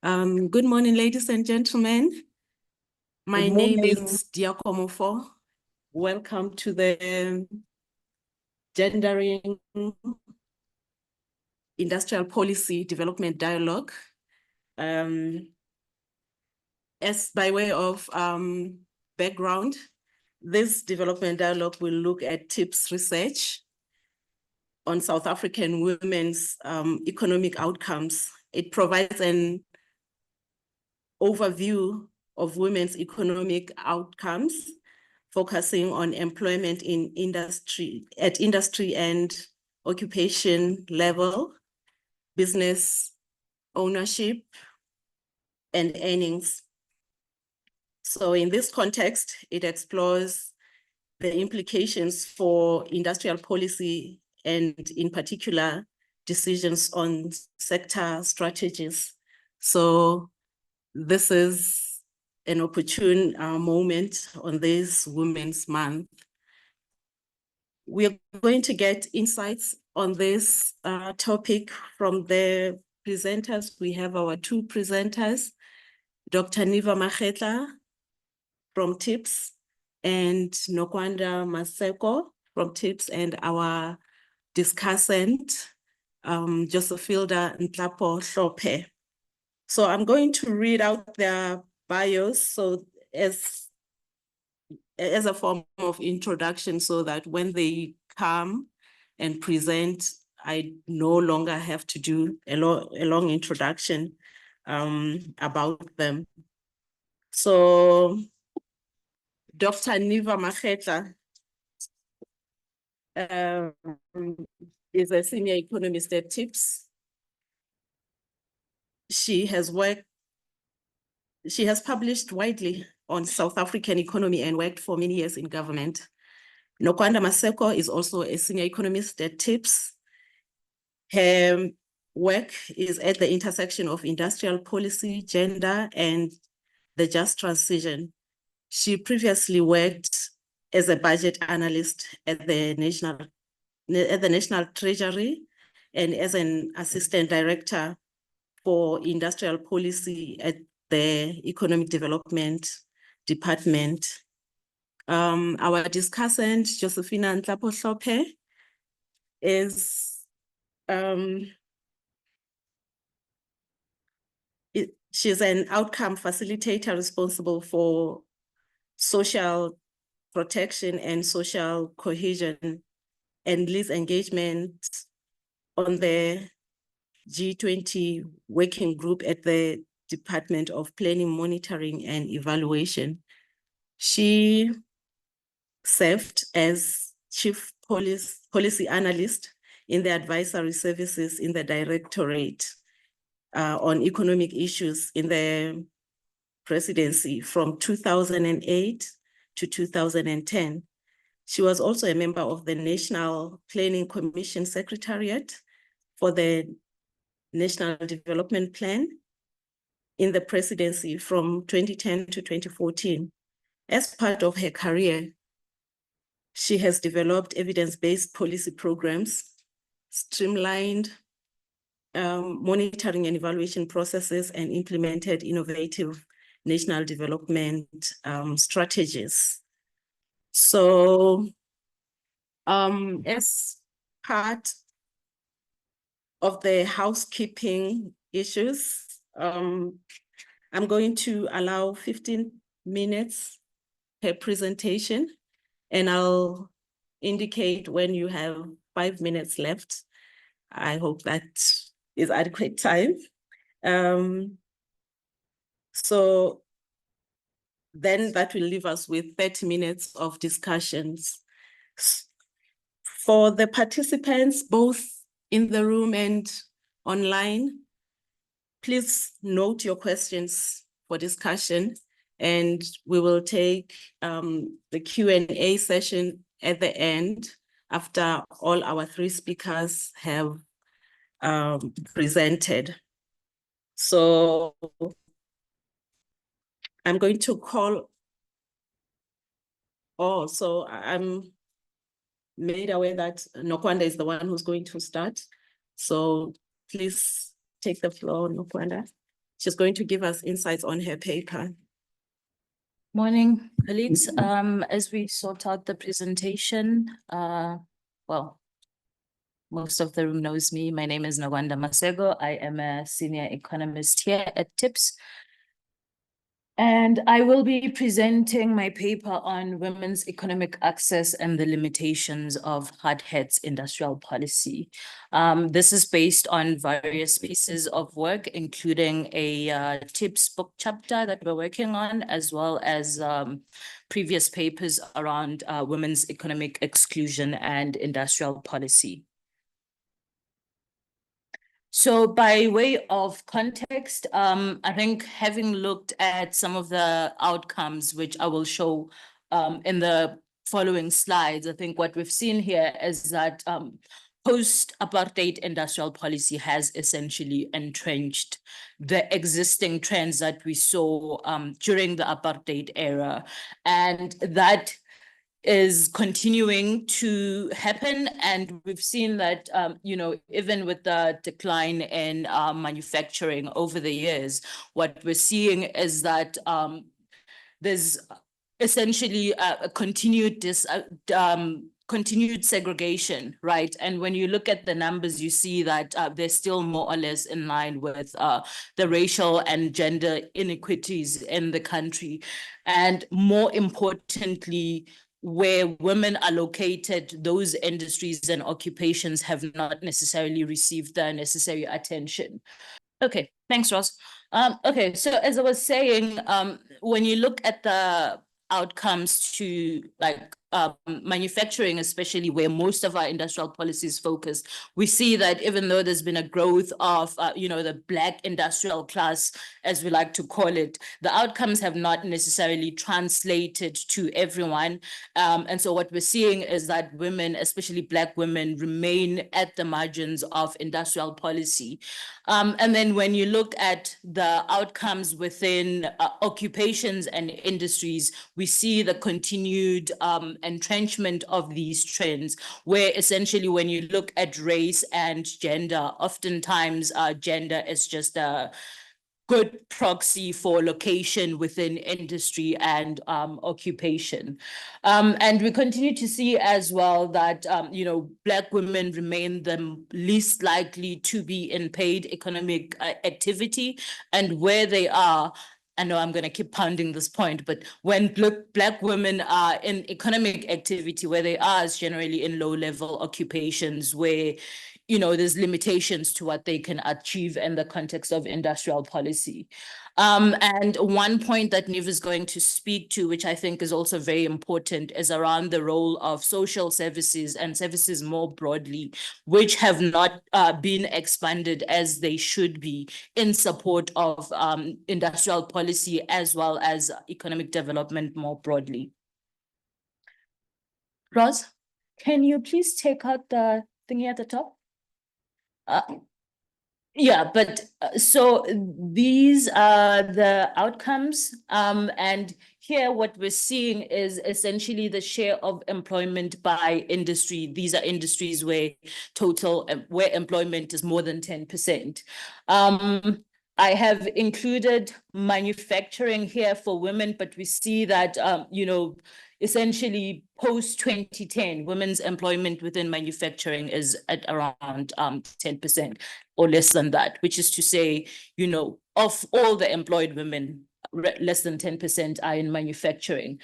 Good morning, ladies and gentlemen. My name is Liako Mofo. Welcome to the Gendering Industrial Policy Development Dialogue. As by way of background, this development dialogue will look at TIPS research on South African women's economic outcomes. It provides an overview of women's economic outcomes, focusing on employment in industry, at industry and occupation level, business ownership, and earnings. So in this context, it explores the implications for industrial policy and in particular decisions on sector strategies. So this is an opportune moment on this Women's Month. We're going to get insights on this topic from the presenters. We have our two presenters, Dr. Neva Makgetla from TIPS and Nokwanda Maseko from TIPS, and our discussant, Josephilda Ntlapo-Hlophe. So I'm going to read out their bios so as a form of introduction, so that when they come and present, I no longer have to do a long introduction about them. So Dr. Neva Makgetla is a senior economist at TIPS. She has published widely on South African economy and worked for many years in government. Nokwanda Maseko is also a senior economist at TIPS. Her work is at the intersection of industrial policy, gender, and the just transition. She previously worked as a budget analyst at the National Treasury and as an assistant director for industrial policy at the Economic Development Department. Our discussant, Josephina Ntlapo-Hlophe, is she's an outcome facilitator responsible for social protection and social cohesion and leads engagement on the G20 working group at the Department of Planning, Monitoring, and Evaluation. She served as chief policy analyst in the advisory services in the Directorate on economic issues in the presidency from 2008 to 2010. She was also a member of the National Planning Commission Secretariat for the National Development Plan in the presidency from 2010 to 2014. As part of her career, she has developed evidence-based policy programs, streamlined monitoring and evaluation processes, and implemented innovative national development strategies. So as part of the housekeeping issues, I'm going to allow 15 minutes per presentation, and I'll indicate when you have 5 minutes left. I hope that is adequate time. So then that will leave us with 30 minutes of discussions. For the participants, both in the room and online, please note your questions for discussion, and we will take the Q&A session at the end after all our three speakers have presented. So I'm going to call, so I'm made aware that Nokwanda is the one who's going to start. So please take the floor, Nokwanda. She's going to give us insights on her paper. Morning, colleagues. As we sort out the presentation, well, most of the room knows me. My name is Nokwanda Maseko. I am a senior economist here at TIPS. And I will be presenting my paper on women's economic access and the limitations of hard hats industrial policy. This is based on various pieces of work, including a TIPS book chapter that we're working on, as well as previous papers around women's economic exclusion and industrial policy. So by way of context, I think having looked at some of the outcomes, which I will show in the following slides, I think what we've seen here is that post-apartheid industrial policy has essentially entrenched the existing trends that we saw during the apartheid era. And that is continuing to happen, and we've seen that even with the decline in manufacturing over the years, what we're seeing is that there's essentially a continued segregation, right? And when you look at the numbers, you see that they're still more or less in line with the racial and gender inequities in the country. And more importantly, where women are located, those industries and occupations have not necessarily received the necessary attention. Okay, thanks, Ross. Okay, so as I was saying, when you look at the outcomes to manufacturing, especially where most of our industrial policy is focused, we see that even though there's been a growth of, the Black industrial class, as we like to call it, the outcomes have not necessarily translated to everyone. And so what we're seeing is that women, especially Black women, remain at the margins of industrial policy. And then when you look at the outcomes within occupations and industries, we see the continued entrenchment of these trends, where essentially when you look at race and gender, oftentimes gender is just a good proxy for location within industry and occupation. And we continue to see as well that, Black women remain the least likely to be in paid economic activity, and where they are, I know I'm going to keep pounding this point, but when Black women are in economic activity, where they are is generally in low-level occupations where, there's limitations to what they can achieve in the context of industrial policy. And one point that Neva is going to speak to, which I think is also very important, is around the role of social services and services more broadly, which have not been expanded as they should be in support of industrial policy as well as economic development more broadly. Roz, can you please take out the thingy at the top? Yeah, but so these are the outcomes. And here what we're seeing is essentially the share of employment by industry. These are industries where where employment is more than 10%. I have included manufacturing here for women, but we see that, essentially post-2010, women's employment within manufacturing is at around 10% or less than that, which is to say, of all the employed women, less than 10% are in manufacturing.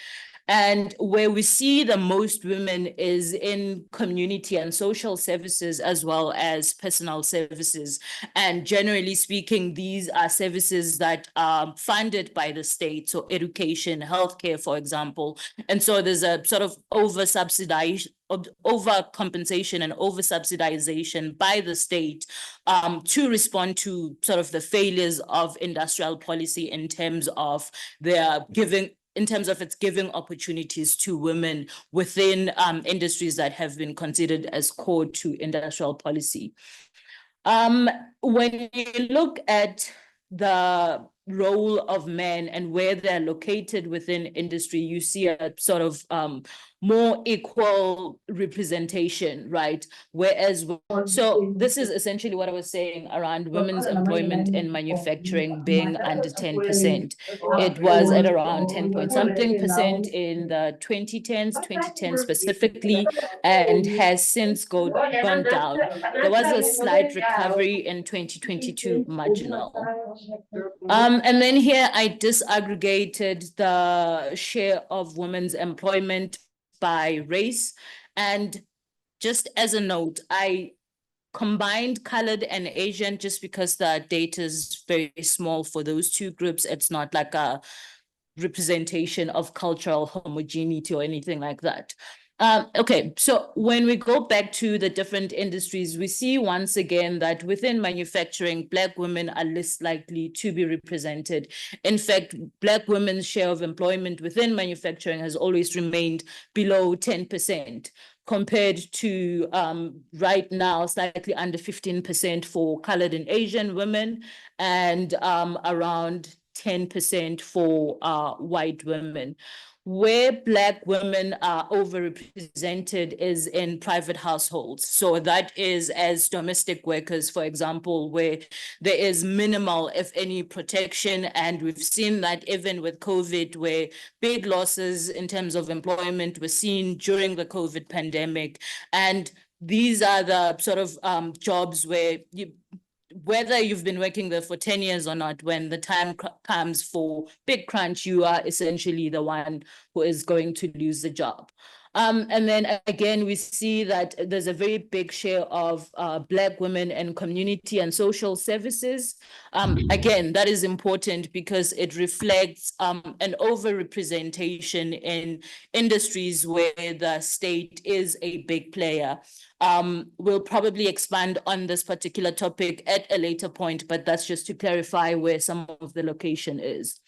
And where we see the most women is in community and social services, as well as personal services. And generally speaking, these are services that are funded by the state, so education, healthcare, for example. And so there's a sort of overcompensation and over-subsidization by the state to respond to sort of the failures of industrial policy in terms of its giving opportunities to women within industries that have been considered as core to industrial policy. When you look at the role of men and where they're located within industry, you see a sort of more equal representation, right? Whereas, so this is essentially what I was saying around women's employment in manufacturing being under 10%. It was at around 10 point something percent in the 2010 specifically, and has since gone down. There was a slight recovery in 2022, marginal. And then here I disaggregated the share of women's employment by race. And just as a note, I combined colored and Asian just because the data is very small for those two groups. It's not like a representation of cultural homogeneity or anything like that. Okay, so when we go back to the different industries, we see once again that within manufacturing, Black women are less likely to be represented. In fact, Black women's share of employment within manufacturing has always remained below 10%, compared to right now, slightly under 15% for colored and Asian women, and around 10% for white women. Where Black women are overrepresented is in private households. So that is as domestic workers, for example, where there is minimal, if any, protection. And we've seen that even with COVID, where big losses in terms of employment were seen during the COVID pandemic. And these are the sort of jobs where whether you've been working there for 10 years or not, when the time comes for big crunch, you are essentially the one who is going to lose the job. And then again, we see that there's a very big share of Black women in community and social services. Again, that is important because it reflects an overrepresentation in industries where the state is a big player. We'll probably expand on this particular topic at a later point, but that's just to clarify where some of the location is.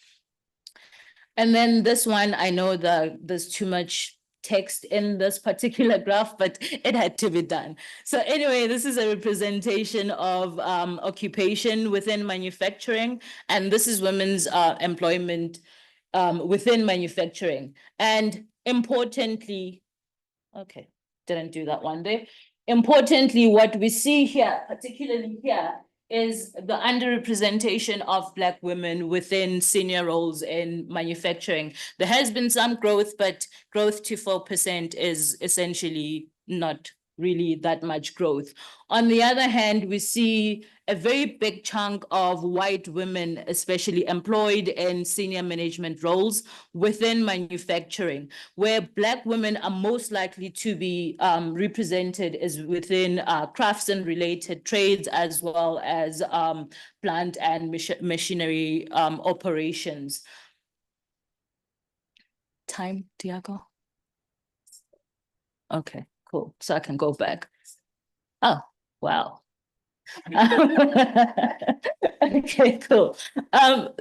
And then this one, I know that there's too much text in this particular graph, but it had to be done. So anyway, this is a representation of occupation within manufacturing, and this is women's employment within manufacturing. And importantly, okay, didn't do that one there. Importantly, what we see here, particularly here, is the underrepresentation of Black women within senior roles in manufacturing. There has been some growth, but growth to 4% is essentially not really that much growth. On the other hand, we see a very big chunk of white women, especially employed in senior management roles within manufacturing. Where Black women are most likely to be represented is within crafts and related trades, as well as plant and machinery operations. Time, Liako? Okay, cool. So I can go back. Oh, wow. Okay, cool.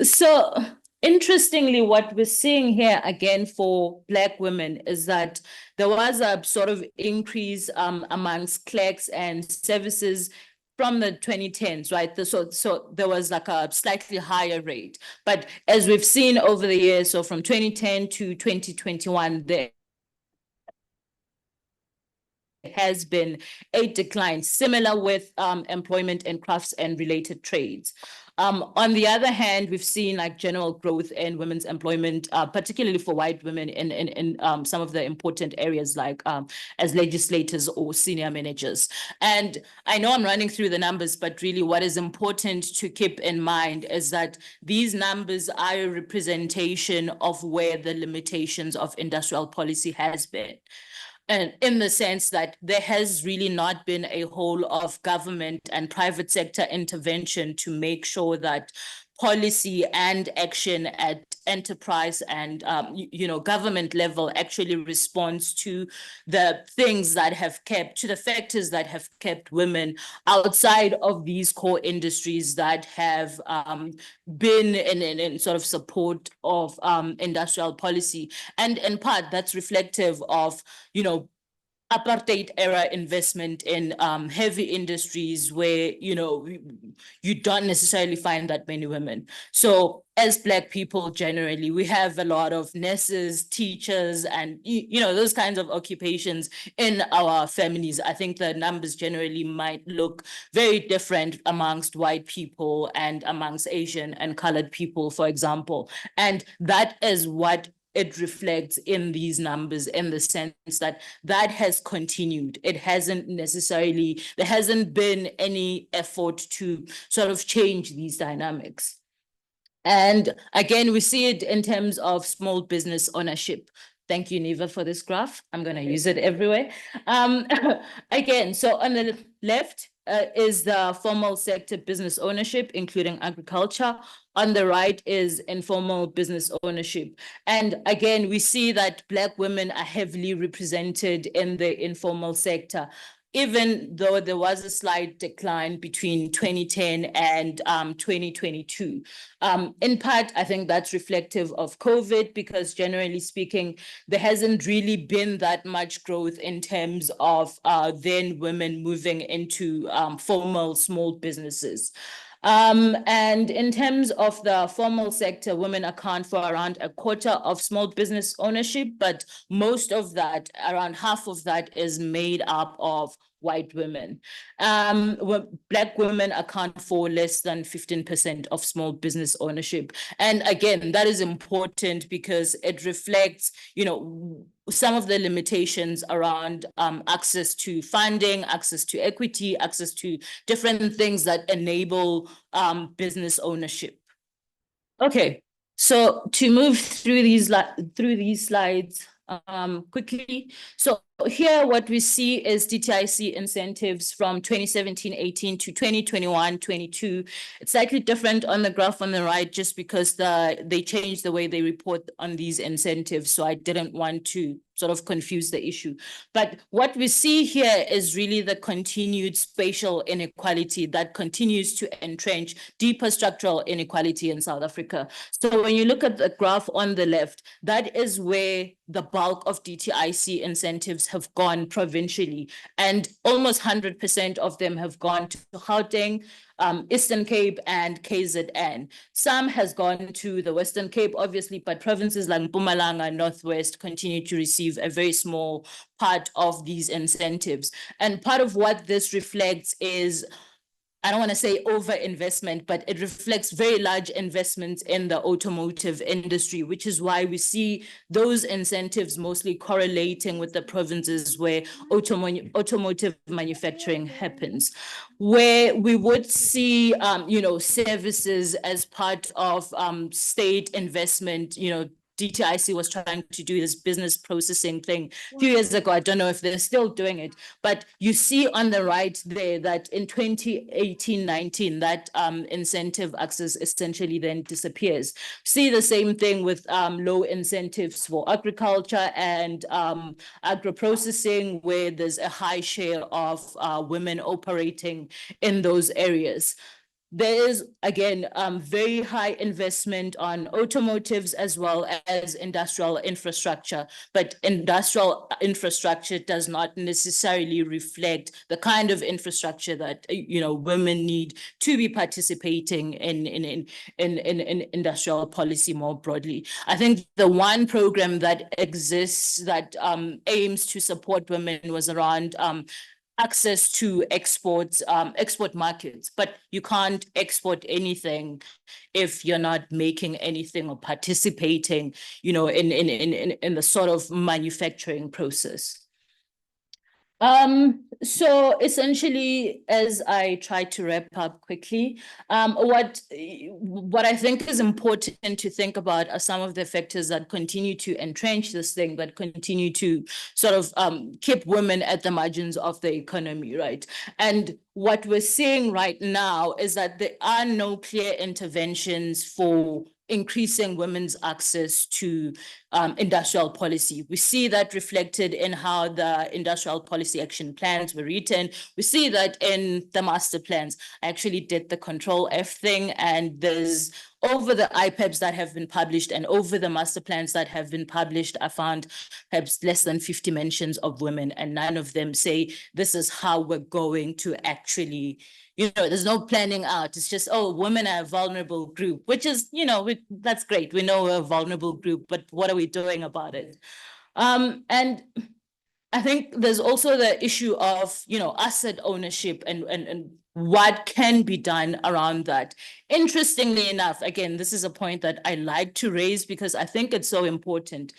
So interestingly, what we're seeing here again for Black women is that there was a sort of increase amongst clerks and services from the 2010s, right? So there was like a slightly higher rate. But as we've seen over the years, so from 2010 to 2021, there has been a decline, similar with employment in crafts and related trades. On the other hand, we've seen like general growth in women's employment, particularly for white women in some of the important areas like as legislators or senior managers. And I know I'm running through the numbers, but really what is important to keep in mind is that these numbers are a representation of where the limitations of industrial policy has been. And in the sense that there has really not been a whole of government and private sector intervention to make sure that policy and action at enterprise and government level actually responds to the things that have kept, to the factors that have kept women outside of these core industries that have been in sort of support of industrial policy. And in part, that's reflective of, apartheid era investment in heavy industries where, you don't necessarily find that many women. So as Black people generally, we have a lot of nurses, teachers, and, those kinds of occupations in our families. I think the numbers generally might look very different amongst white people and amongst Asian and colored people, for example. And that is what it reflects in these numbers, in the sense that that has continued. It hasn't necessarily, there hasn't been any effort to sort of change these dynamics. And again, we see it in terms of small business ownership. Thank you, Neva, for this graph. I'm going to use it everywhere. Again, so on the left is the formal sector business ownership, including agriculture. On the right is informal business ownership. And again, we see that Black women are heavily represented in the informal sector, even though there was a slight decline between 2010 and 2022. In part, I think that's reflective of COVID, because generally speaking, there hasn't really been that much growth in terms of then women moving into formal small businesses. And in terms of the formal sector, women account for around a quarter of small business ownership, but most of that, around half of that, is made up of white women. Black women account for less than 15% of small business ownership. And again, that is important because it reflects, some of the limitations around access to funding, access to equity, access to different things that enable business ownership. Okay, so to move through these slides quickly. So here what we see is DTIC incentives from 2017-18 to 2021-22. It's slightly different on the graph on the right, just because they changed the way they report on these incentives. So I didn't want to sort of confuse the issue. But what we see here is really the continued spatial inequality that continues to entrench deeper structural inequality in South Africa. So when you look at the graph on the left, that is where the bulk of DTIC incentives have gone provincially, and almost 100% of them have gone to Gauteng, Eastern Cape, and KZN. Some has gone to the Western Cape, obviously, but provinces like Mpumalanga and Northwest continue to receive a very small part of these incentives. And part of what this reflects is, I don't want to say over-investment, but it reflects very large investments in the automotive industry, which is why we see those incentives mostly correlating with the provinces where automotive manufacturing happens. Where we would see, services as part of state investment, DTIC was trying to do this business processing thing a few years ago. I don't know if they're still doing it, but you see on the right there that in 2018-19, that incentive access essentially then disappears. See the same thing with low incentives for agriculture and agro-processing, where there's a high share of women operating in those areas. There is, again, very high investment on automotives as well as industrial infrastructure, but industrial infrastructure does not necessarily reflect the kind of infrastructure that, women need to be participating in industrial policy more broadly. I think the one program that exists that aims to support women was around access to export markets, but you can't export anything if you're not making anything or participating, in the sort of manufacturing process. So essentially, as I try to wrap up quickly, what I think is important to think about are some of the factors that continue to entrench this thing, that continue to sort of keep women at the margins of the economy, right? And what we're seeing right now is that there are no clear interventions for increasing women's access to industrial policy. We see that reflected in how the industrial policy action plans were written. We see that in the master plans. I actually did the Control F thing, and there's over the IPEPs that have been published and over the master plans that have been published, I found perhaps less than 50 mentions of women, and none of them say this is how we're going to actually, there's no planning out. It's just, oh, women are a vulnerable group, which is, that's great. We know we're a vulnerable group, but what are we doing about it? And I think there's also the issue of, asset ownership and what can be done around that. Interestingly enough, again, this is a point that I like to raise because I think it's so important.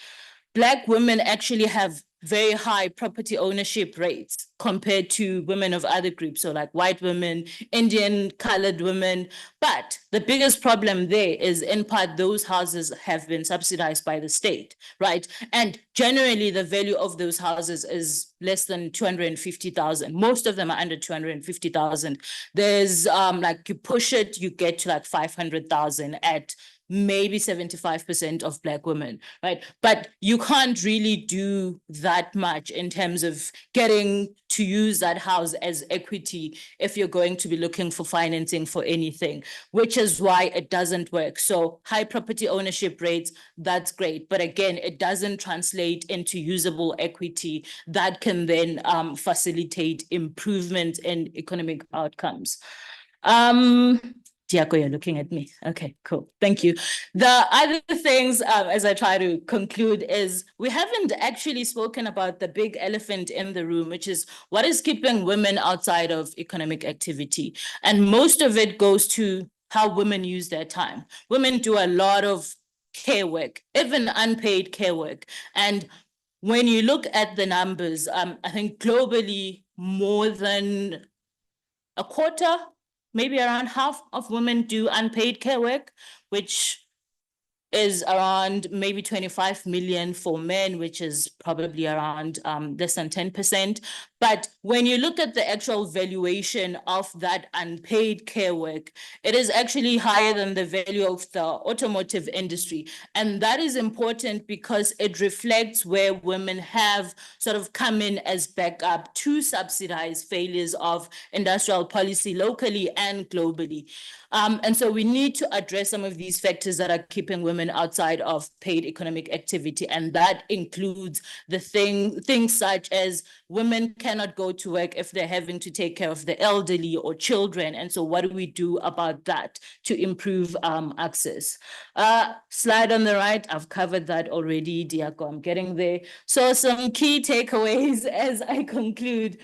Black women actually have very high property ownership rates compared to women of other groups. So like white women, Indian, colored women. But the biggest problem there is in part, those houses have been subsidized by the state, right? And generally the value of those houses is less than 250,000. Most of them are under 250,000. There's like you push it, you get to like 500,000 at maybe 75% of Black women, right? But you can't really do that much in terms of getting to use that house as equity if you're going to be looking for financing for anything, which is why it doesn't work. So high property ownership rates, that's great. But again, it doesn't translate into usable equity that can then facilitate improvement in economic outcomes. Liako, you're looking at me. Okay, cool. Thank you. The other things, as I try to conclude, is we haven't actually spoken about the big elephant in the room, which is what is keeping women outside of economic activity. And most of it goes to how women use their time. Women do a lot of care work, even unpaid care work. And when you look at the numbers, I think globally more than a quarter, maybe around half of women do unpaid care work, which is around maybe 25 million for men, which is probably around less than 10%. But when you look at the actual valuation of that unpaid care work, it is actually higher than the value of the automotive industry. And that is important because it reflects where women have sort of come in as backup to subsidize failures of industrial policy locally and globally. And so we need to address some of these factors that are keeping women outside of paid economic activity. And that includes the things such as women cannot go to work if they're having to take care of the elderly or children. And so what do we do about that to improve access? Slide on the right, I've covered that already, Liako, I'm getting there. So some key takeaways as I conclude.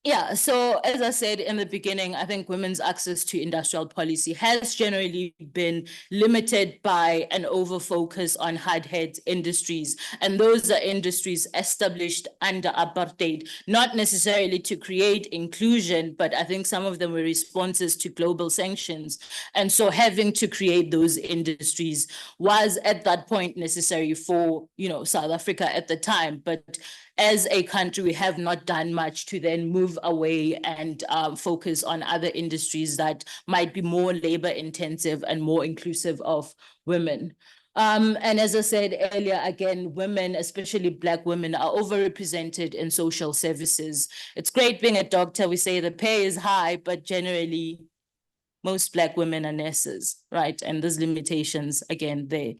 Yeah, so as I said in the beginning, I think women's access to industrial policy has generally been limited by an over-focus on hard-hit industries. And those are industries established under apartheid, not necessarily to create inclusion, but I think some of them were responses to global sanctions. And so having to create those industries was at that point necessary for, South Africa at the time. But as a country, we have not done much to then move away and focus on other industries that might be more labor intensive and more inclusive of women. And as I said earlier, again, women, especially Black women, are overrepresented in social services. It's great being a doctor. We say the pay is high, but generally most Black women are nurses, right? And there's limitations again there.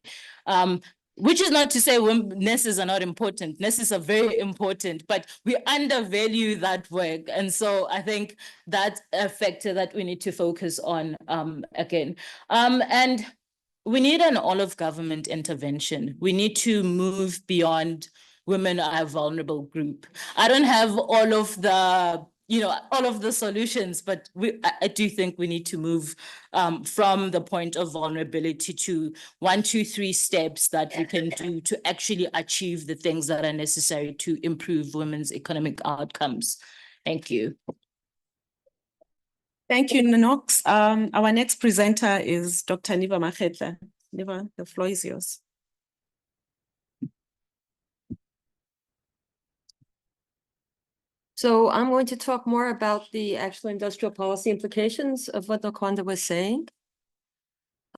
Which is not to say nurses are not important. Nurses are very important, but we undervalue that work. And so I think that's a factor that we need to focus on again. And we need an all-of-government intervention. We need to move beyond women are a vulnerable group. I don't have all of the solutions, but I do think we need to move from the point of vulnerability to 1, 2, 3 steps that we can do to actually achieve the things that are necessary to improve women's economic outcomes. Thank you. Thank you, Nox. Our next presenter is Dr. Neva Makgetla. Neva, the floor is yours. So I'm going to talk more about the actual industrial policy implications of what Nokwanda was saying.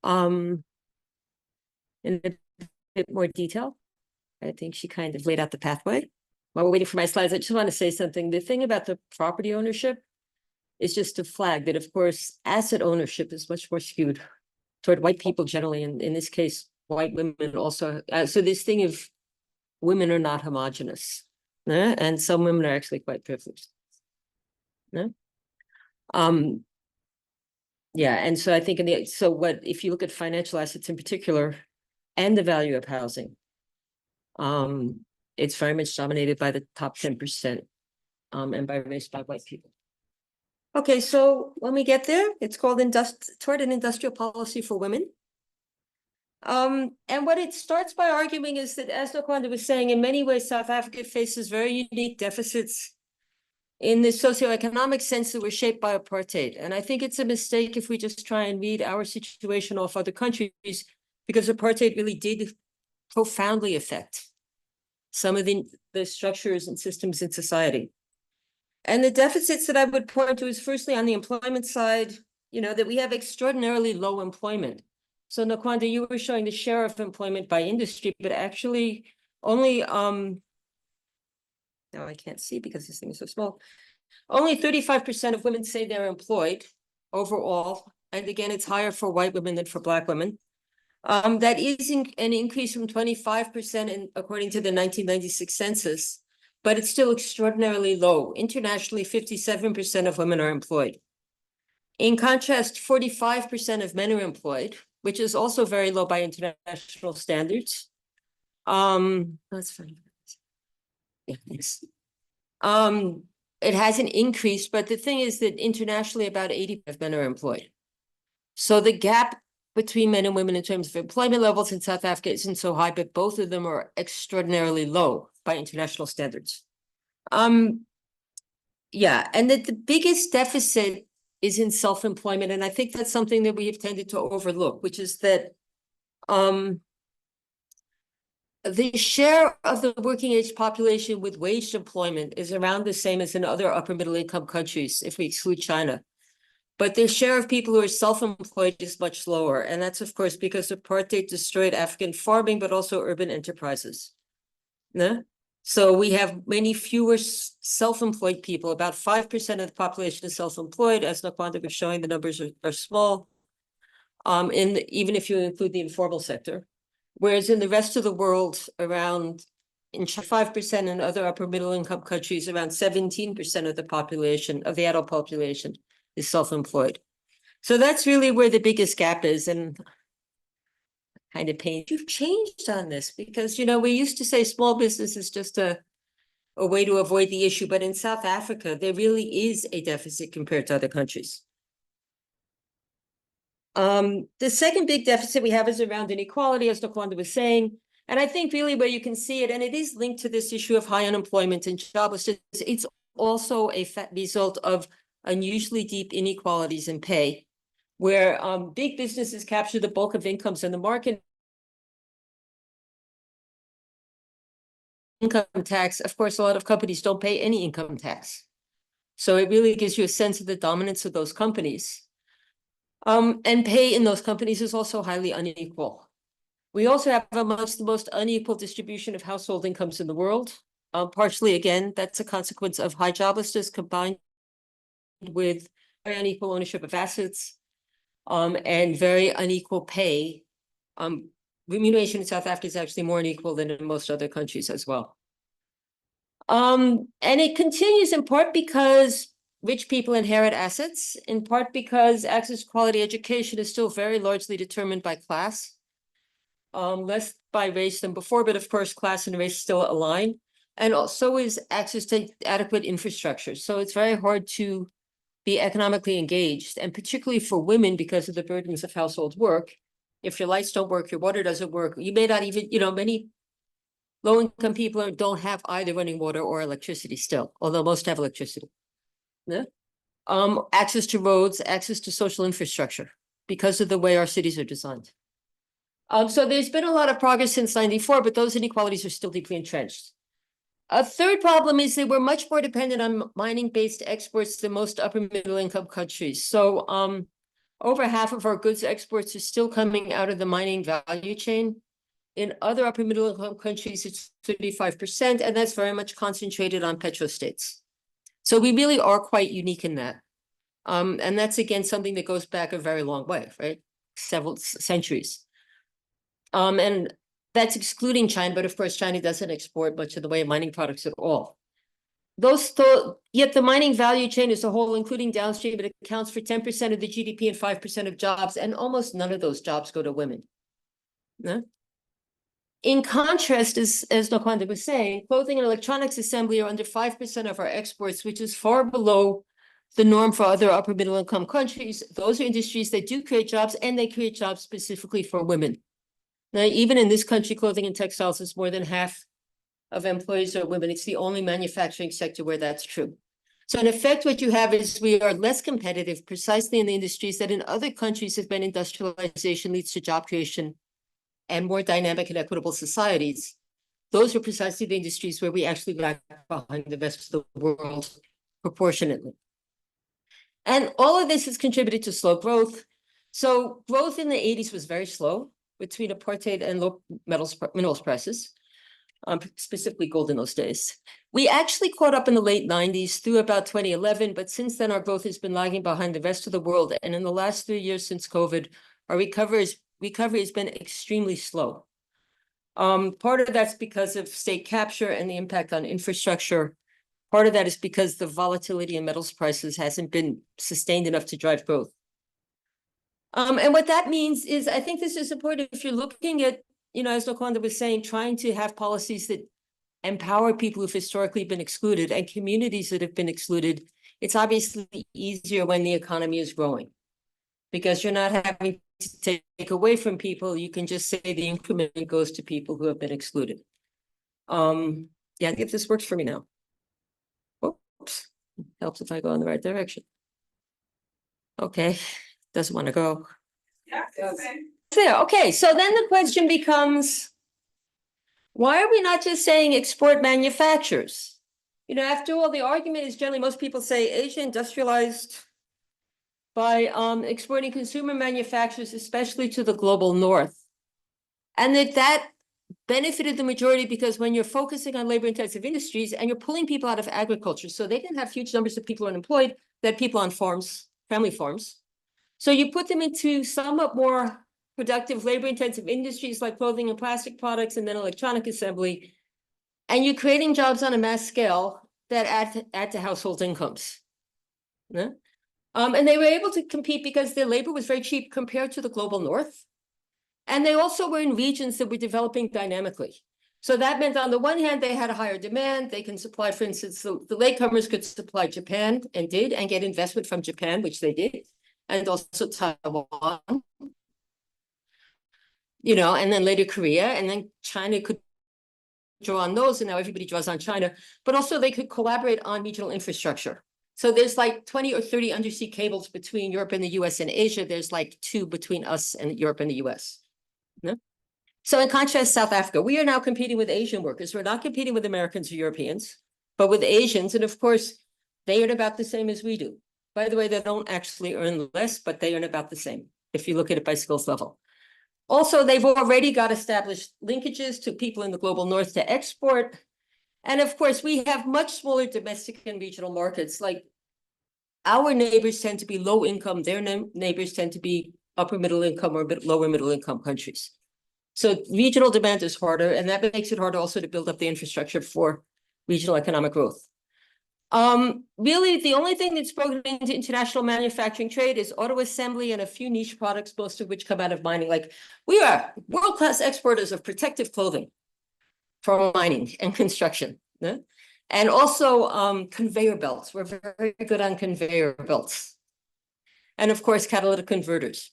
In a bit more detail. I think she kind of laid out the pathway. While we're waiting for my slides, I just want to say something. The thing about the property ownership is just to flag that, of course, asset ownership is much more skewed toward white people generally, and in this case, white women also. So this thing of women are not homogenous, and some women are actually quite privileged. Yeah, and so I think if you look at financial assets in particular, and the value of housing, it's very much dominated by the top 10%, and by race by white people. Okay, so when we get there, it's called Toward an Industrial Policy for Women. And what it starts by arguing is that, as Nokwanda was saying, in many ways, South Africa faces very unique deficits in the socioeconomic sense that were shaped by apartheid. And I think it's a mistake if we just try and read our situation off other countries, because apartheid really did profoundly affect some of the structures and systems in society. And the deficits that I would point to is firstly on the employment side, that we have extraordinarily low employment. So Nokwanda, you were showing the share of employment by industry, but actually only, now I can't see because this thing is so small. Only 35% of women say they're employed overall. And again, it's higher for white women than for Black women. That is an increase from 25% according to the 1996 census, but it's still extraordinarily low. Internationally, 57% of women are employed. In contrast, 45% of men are employed, which is also very low by international standards. That's fine. Yeah, thanks. It hasn't increased, but the thing is that internationally, about 80% of men are employed. So the gap between men and women in terms of employment levels in South Africa isn't so high, but both of them are extraordinarily low by international standards. Yeah, and that the biggest deficit is in self-employment, and I think that's something that we have tended to overlook, which is that the share of the working age population with waged employment is around the same as in other upper middle income countries, if we exclude China. But the share of people who are self-employed is much lower. And that's, of course, because apartheid destroyed African farming, but also urban enterprises. So we have many fewer self-employed people. About 5% of the population is self-employed. As Nokwanda was showing, the numbers are small, even if you include the informal sector. Whereas in the rest of the world, in 5% in other upper middle income countries, around 17% of the population, of the adult population, is self-employed. So that's really where the biggest gap is, and kind of pain. You've changed on this because, we used to say small business is just a way to avoid the issue, but in South Africa, there really is a deficit compared to other countries. The second big deficit we have is around inequality, as Nokwanda was saying. And I think really where you can see it, and it is linked to this issue of high unemployment and joblessness, it's also a result of unusually deep inequalities in pay, where big businesses capture the bulk of incomes in the market. Income tax, of course, a lot of companies don't pay any income tax. So it really gives you a sense of the dominance of those companies. And pay in those companies is also highly unequal. We also have amongst the most unequal distribution of household incomes in the world. Partially, again, that's a consequence of high joblessness combined with very unequal ownership of assets, and very unequal pay. Remuneration in South Africa is actually more unequal than in most other countries as well. And it continues in part because rich people inherit assets, in part because access to quality education is still very largely determined by class, less by race than before, but of course, class and race still align. And also is access to adequate infrastructure. So it's very hard to be economically engaged, and particularly for women because of the burdens of household work. If your lights don't work, your water doesn't work, you may not even, many low-income people don't have either running water or electricity still, although most have electricity. Yeah. Access to roads, access to social infrastructure because of the way our cities are designed. So there's been a lot of progress since '94, but those inequalities are still deeply entrenched. A third problem is that we're much more dependent on mining-based exports than most upper middle income countries. So Over half of our goods exports are still coming out of the mining value chain. In other upper middle income countries, it's 35%, and that's very much concentrated on petrostates. So we really are quite unique in that. And that's, again, something that goes back a very long way, right? Several centuries. And that's excluding China, but of course, China doesn't export much of the way of mining products at all. Yet the mining value chain as a whole, including downstream, it accounts for 10% of the GDP and 5% of jobs, and almost none of those jobs go to women. No? In contrast, as Nokwanda was saying, clothing and electronics assembly are under 5% of our exports, which is far below the norm for other upper middle income countries. Those are industries that do create jobs, and they create jobs specifically for women. Now, even in this country, clothing and textiles is more than half of employees are women. It's the only manufacturing sector where that's true. So in effect, what you have is we are less competitive precisely in the industries that in other countries have been industrialization leads to job creation and more dynamic and equitable societies. Those are precisely the industries where we actually lag behind the rest of the world proportionately. And all of this has contributed to slow growth. So growth in the 80s was very slow between apartheid and low minerals prices, specifically gold in those days. We actually caught up in the late 90s through about 2011, but since then our growth has been lagging behind the rest of the world. And in the last 3 years since COVID, our recovery has been extremely slow. Part of that's because of state capture and the impact on infrastructure. Part of that is because the volatility in metals prices hasn't been sustained enough to drive growth. And what that means is, I think this is important if you're looking at, as Nokwanda was saying, trying to have policies that empower people who've historically been excluded and communities that have been excluded. It's obviously easier when the economy is growing because you're not having to take away from people. You can just say the increment goes to people who have been excluded. Yeah, if this works for me now. Oops, helps if I go in the right direction. Okay, doesn't want to go. Yeah, okay. There. Okay, so then the question becomes, why are we not just saying export manufacturers? After all, the argument is generally most people say Asia industrialized by exporting consumer manufacturers, especially to the global north. And that benefited the majority because when you're focusing on labor-intensive industries and you're pulling people out of agriculture, so they didn't have huge numbers of people unemployed, that people on farms, family farms. So you put them into somewhat more productive labor-intensive industries like clothing and plastic products and then electronic assembly, and you're creating jobs on a mass scale that add to household incomes. Yeah? And they were able to compete because their labor was very cheap compared to the global north. And they also were in regions that were developing dynamically. So that meant on the one hand, they had a higher demand. They can supply, for instance, the latecomers could supply Japan and did, and get investment from Japan, which they did, and also Taiwan, and then later Korea, and then China could draw on those, and now everybody draws on China, but also they could collaborate on regional infrastructure. So there's like 20 or 30 undersea cables between Europe and the US and Asia. There's like 2 between us and Europe and the US. No? So in contrast, South Africa, we are now competing with Asian workers. We're not competing with Americans or Europeans, but with Asians. And of course, they earn about the same as we do. By the way, they don't actually earn less, but they earn about the same if you look at it by skills level. Also, they've already got established linkages to people in the global north to export. And of course, we have much smaller domestic and regional markets. Like our neighbors tend to be low income. Their neighbors tend to be upper middle income or lower middle income countries. So regional demand is harder, and that makes it harder also to build up the infrastructure for regional economic growth. Really, the only thing that's broken into international manufacturing trade is auto assembly and a few niche products, most of which come out of mining. Like we are world-class exporters of protective clothing for mining and construction. Yeah? And also conveyor belts. We're very good on conveyor belts. And of course, catalytic converters.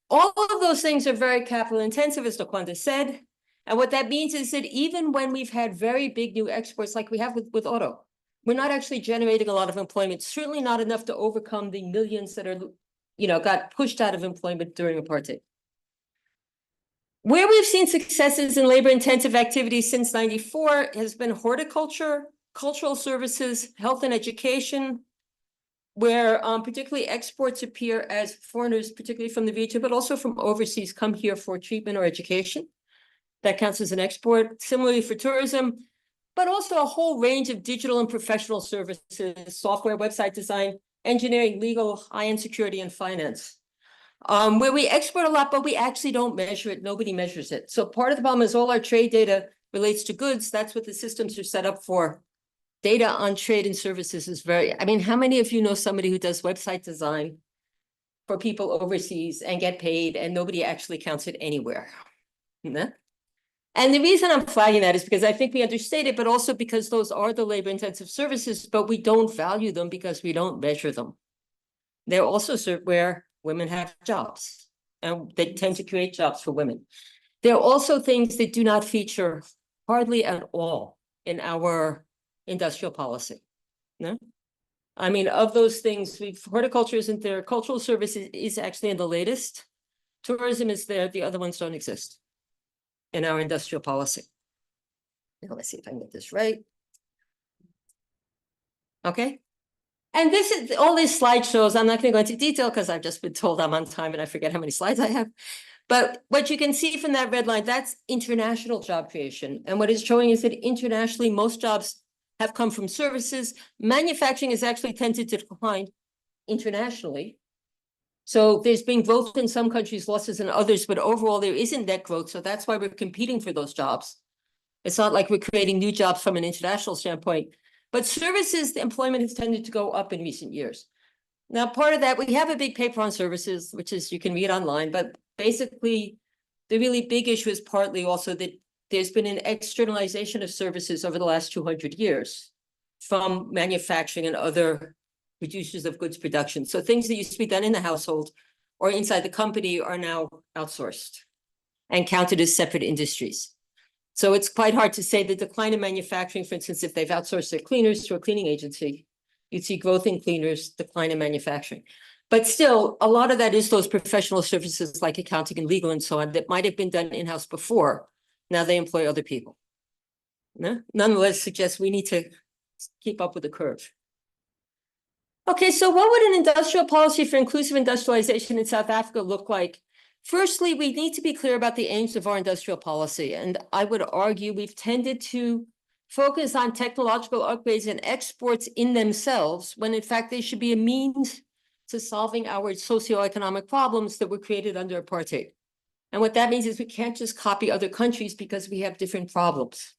All of those things are very capital intensive, as Nokwanda said. And what that means is that even when we've had very big new exports, like we have with auto, we're not actually generating a lot of employment, certainly not enough to overcome the millions that are, got pushed out of employment during apartheid. Where we've seen successes in labor-intensive activities since '94 has been horticulture, cultural services, health and education, where particularly exports appear as foreigners, particularly from the region, but also from overseas, come here for treatment or education. That counts as an export. Similarly for tourism, but also a whole range of digital and professional services, software, website design, engineering, legal, high-end security, and finance. Where we export a lot, but we actually don't measure it. Nobody measures it. So part of the problem is all our trade data relates to goods. That's what the systems are set up for. Data on trade and services is I mean, how many of you know somebody who does website design for people overseas and get paid and nobody actually counts it anywhere? And the reason I'm flagging that is because I think we understate it, but also because those are the labor-intensive services, but we don't value them because we don't measure them. They're also where women have jobs, and they tend to create jobs for women. There are also things that do not feature hardly at all in our industrial policy. No? I mean, of those things, horticulture isn't there, cultural services is actually in the latest, tourism is there, the other ones don't exist in our industrial policy. Now let's see if I can get this right. Okay. And this is all these slide shows. I'm not going to go into detail because I've just been told I'm on time and I forget how many slides I have. But what you can see from that red line, that's international job creation. And what it's showing is that internationally, most jobs have come from services. Manufacturing has actually tended to decline internationally. So there's been growth in some countries, losses in others, but overall there isn't net growth. So that's why we're competing for those jobs. It's not like we're creating new jobs from an international standpoint, but services, the employment has tended to go up in recent years. Now, part of that, we have a big paper on services, which is you can read online, but basically the really big issue is partly also that there's been an externalization of services over the last 200 years from manufacturing and other producers of goods production. So things that used to be done in the household or inside the company are now outsourced and counted as separate industries. So it's quite hard to say the decline in manufacturing, for instance, if they've outsourced their cleaners to a cleaning agency, you'd see growth in cleaners, decline in manufacturing. But still, a lot of that is those professional services like accounting and legal and so on that might have been done in-house before. Now they employ other people. Nonetheless, suggests we need to keep up with the curve. Okay, so what would an industrial policy for inclusive industrialization in South Africa look like? Firstly, we need to be clear about the aims of our industrial policy. And I would argue we've tended to focus on technological upgrades and exports in themselves, when in fact they should be a means to solving our socioeconomic problems that were created under apartheid. And what that means is we can't just copy other countries because we have different problems.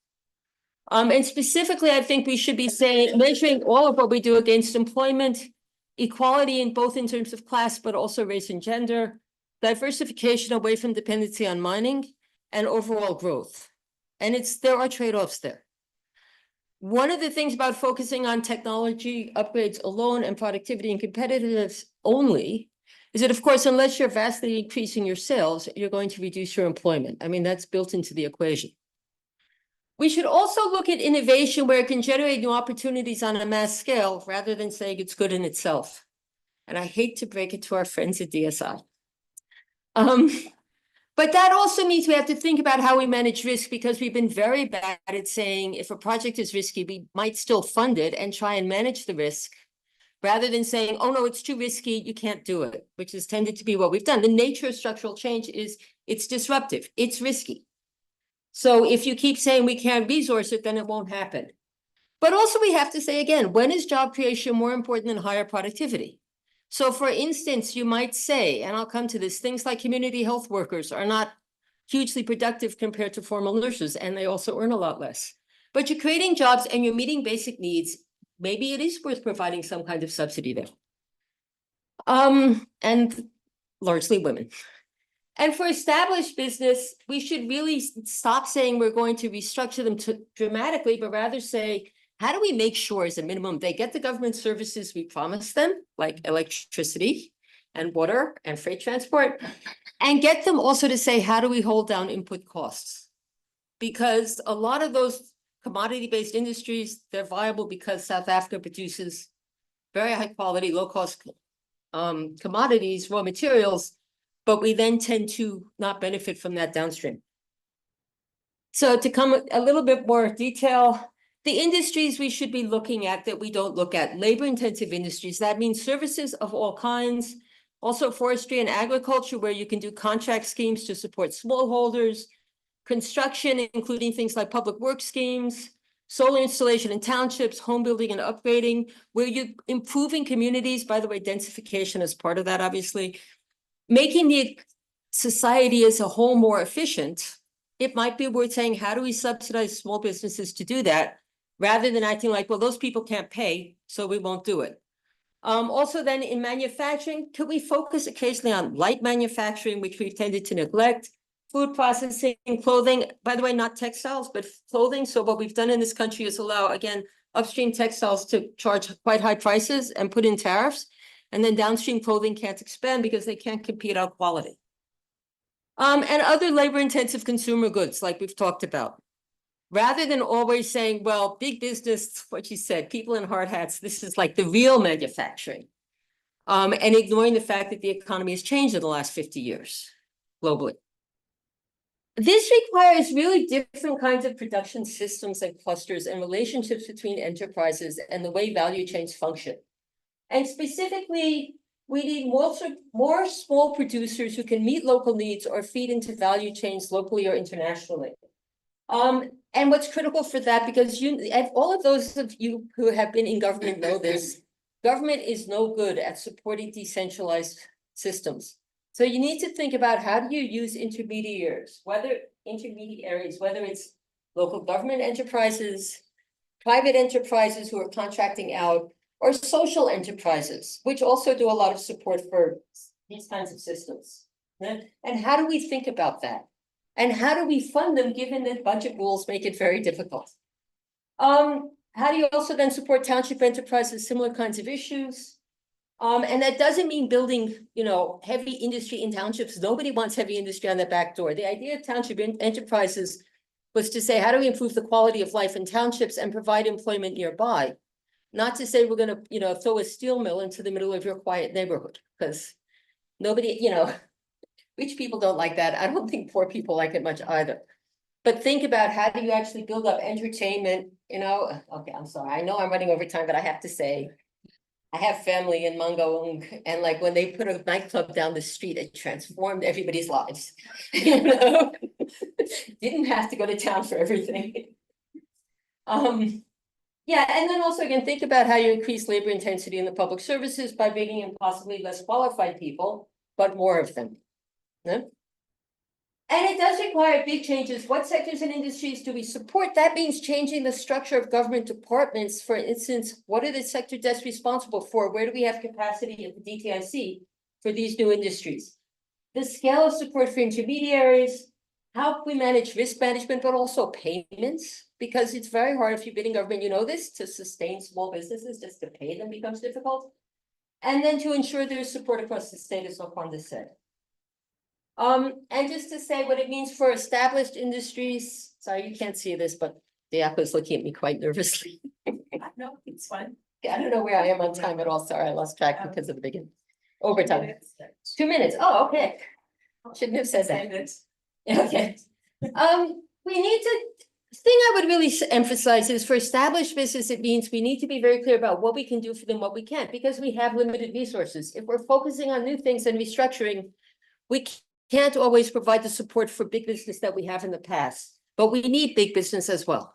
And specifically, I think we should be saying, measuring all of what we do against employment, equality in both in terms of class, but also race and gender, diversification away from dependency on mining, and overall growth. And there are trade-offs there. One of the things about focusing on technology upgrades alone and productivity and competitiveness only is that, of course, unless you're vastly increasing your sales, you're going to reduce your employment. I mean, that's built into the equation. We should also look at innovation where it can generate new opportunities on a mass scale rather than saying it's good in itself. And I hate to break it to our friends at DSI. But that also means we have to think about how we manage risk, because we've been very bad at saying if a project is risky, we might still fund it and try and manage the risk rather than saying, oh, no, it's too risky, you can't do it, which has tended to be what we've done. The nature of structural change is it's disruptive, it's risky. So if you keep saying we can't resource it, then it won't happen. But also we have to say again, when is job creation more important than higher productivity? So for instance, you might say, and I'll come to this, things like community health workers are not hugely productive compared to formal nurses, and they also earn a lot less. But you're creating jobs and you're meeting basic needs. Maybe it is worth providing some kind of subsidy there. And largely women. And for established business, we should really stop saying we're going to restructure them dramatically, but rather say, how do we make sure as a minimum they get the government services we promise them, like electricity and water and freight transport, and get them also to say, how do we hold down input costs? Because a lot of those commodity-based industries, they're viable because South Africa produces very high quality, low cost commodities, raw materials, but we then tend to not benefit from that downstream. So to come a little bit more detail, The industries we should be looking at that we don't look at, labor-intensive industries, that means services of all kinds, also forestry and agriculture, where you can do contract schemes to support smallholders, construction, including things like public works schemes, solar installation in townships, home building and upgrading, where you're improving communities, by the way, densification is part of that, obviously, making the society as a whole more efficient. It might be worth saying, how do we subsidize small businesses to do that? Rather than acting like, well, those people can't pay, so we won't do it. Also then in manufacturing, could we focus occasionally on light manufacturing, which we've tended to neglect, food processing, clothing, by the way, not textiles, but clothing. So what we've done in this country is allow, again, upstream textiles to charge quite high prices and put in tariffs. And then downstream clothing can't expand because they can't compete on quality. And other labor-intensive consumer goods, like we've talked about. Rather than always saying, well, big business, what you said, people in hard hats, this is like the real manufacturing. And ignoring the fact that the economy has changed in the last 50 years globally. This requires really different kinds of production systems and clusters and relationships between enterprises and the way value chains function. And specifically, we need more small producers who can meet local needs or feed into value chains locally or internationally. And what's critical for that, because all of those of you who have been in government know this, government is no good at supporting decentralized systems. So you need to think about how do you use intermediaries, whether it's local government enterprises, private enterprises who are contracting out, or social enterprises, which also do a lot of support for these kinds of systems. And how do we think about that? And how do we fund them, given that budget rules make it very difficult? How do you also then support township enterprises, similar kinds of issues? And that doesn't mean building, heavy industry in townships. Nobody wants heavy industry on their back door. The idea of township enterprises was to say, how do we improve the quality of life in townships and provide employment nearby? Not to say we're going to, throw a steel mill into the middle of your quiet neighborhood, because nobody, rich people don't like that. I don't think poor people like it much either. But think about how do you actually build up entertainment, Okay, I'm sorry. I know I'm running over time, but I have to say, I have family in Mangaung, and like when they put a nightclub down the street, it transformed everybody's lives. Didn't have to go to town for everything. Yeah, and then also again, think about how you increase labor intensity in the public services by bringing in possibly less qualified people, but more of them. Yeah? And it does require big changes. What sectors and industries do we support? That means changing the structure of government departments. For instance, what are the sector desks responsible for? Where do we have capacity at the DTIC for these new industries? The scale of support for intermediaries, how we manage risk management, but also payments, because it's very hard if you've been in government, to sustain small businesses, just to pay them becomes difficult. And then to ensure there's support across the state, as Nokwanda said. And just to say what it means for established industries. Sorry, you can't see this, but Liako is looking at me quite nervously. No, it's fine. I don't know where I am on time at all. Sorry, I lost track because of the beginning. Overtime. 2 minutes. Oh, okay. Shouldn't have said that. Okay. We need to. The thing I would really emphasize is for established business, it means we need to be very clear about what we can do for them, what we can't, because we have limited resources. If we're focusing on new things and restructuring, we can't always provide the support for big business that we have in the past, but we need big business as well.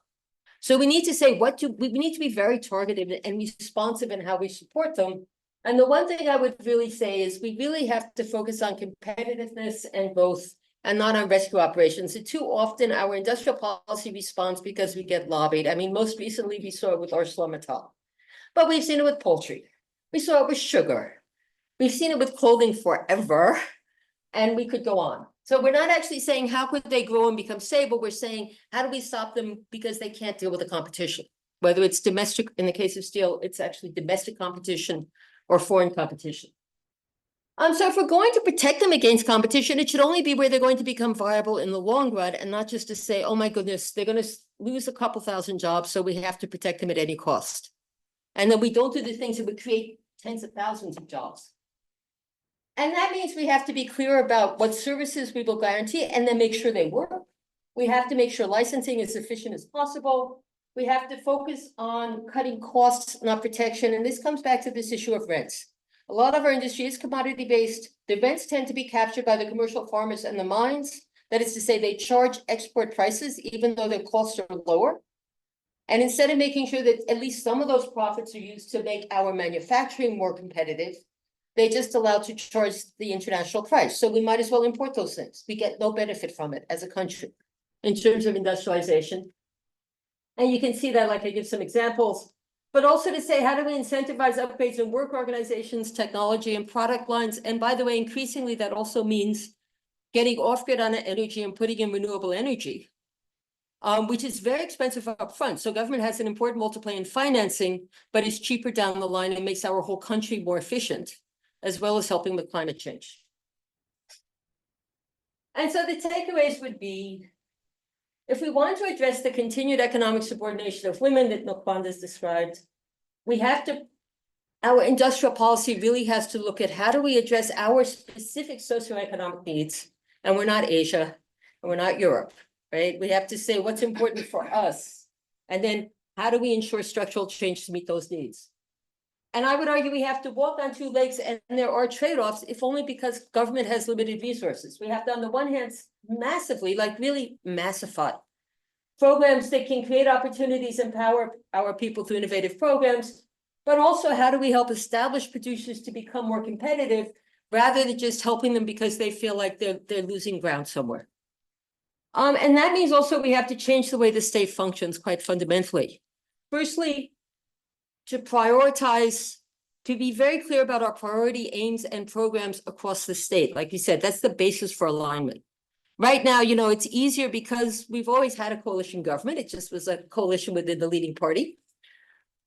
So we need to say, we need to be very targeted and responsive in how we support them. And the one thing I would really say is we really have to focus on competitiveness and growth and not on rescue operations. And too often our industrial policy responds because we get lobbied. I mean, most recently we saw it with ArcelorMittal, but we've seen it with poultry. We saw it with sugar. We've seen it with clothing forever, and we could go on. So we're not actually saying how could they grow and become stable. We're saying how do we stop them because they can't deal with the competition, whether it's domestic, in the case of steel, it's actually domestic competition or foreign competition. So if we're going to protect them against competition, it should only be where they're going to become viable in the long run, and not just to say, oh my goodness, they're going to lose a couple thousand jobs, so we have to protect them at any cost. And then we don't do the things that would create tens of thousands of jobs. And that means we have to be clear about what services we will guarantee and then make sure they work. We have to make sure licensing is efficient as possible. we have to focus on cutting costs, not protection. And this comes back to this issue of rents. A lot of our industry is commodity-based. The rents tend to be captured by the commercial farmers and the mines. That is to say, they charge export prices, even though their costs are lower. And instead of making sure that at least some of those profits are used to make our manufacturing more competitive, they just allow to charge the international price. So we might as well import those things. We get no benefit from it as a country in terms of industrialization. And you can see that, like I give some examples, but also to say, how do we incentivize upgrades in work organizations, technology and product lines? And by the way, increasingly, that also means getting off grid on energy and putting in renewable energy, which is very expensive upfront. So government has an important role to play in financing, but is cheaper down the line and makes our whole country more efficient, as well as helping with climate change. And so the takeaways would be, if we want to address the continued economic subordination of women that Nokwanda has described, our industrial policy really has to look at how do we address our specific socioeconomic needs. And we're not Asia, and we're not Europe, right? We have to say what's important for us. And then how do we ensure structural change to meet those needs? And I would argue we have to walk on two legs, and there are trade-offs, if only because government has limited resources. We have to, on the one hand, massively, like really massify programs that can create opportunities, empower our people through innovative programs, but also how do we help established producers to become more competitive rather than just helping them because they feel like they're losing ground somewhere. And that means also we have to change the way the state functions quite fundamentally. Firstly, to prioritize, to be very clear about our priority aims and programs across the state. Like you said, that's the basis for alignment. Right now, you know, it's easier because we've always had a coalition government. It just was a coalition within the leading party.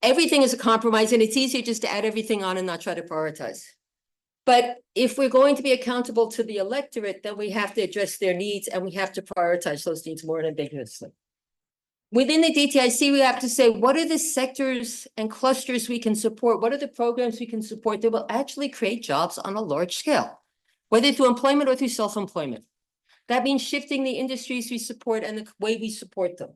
Everything is a compromise, and it's easier just to add everything on and not try to prioritize. But if we're going to be accountable to the electorate, then we have to address their needs, and we have to prioritize those needs more ambiguously. Within the DTIC, we have to say, what are the sectors and clusters we can support? What are the programs we can support that will actually create jobs on a large scale, whether through employment or through self-employment? That means shifting the industries we support and the way we support them.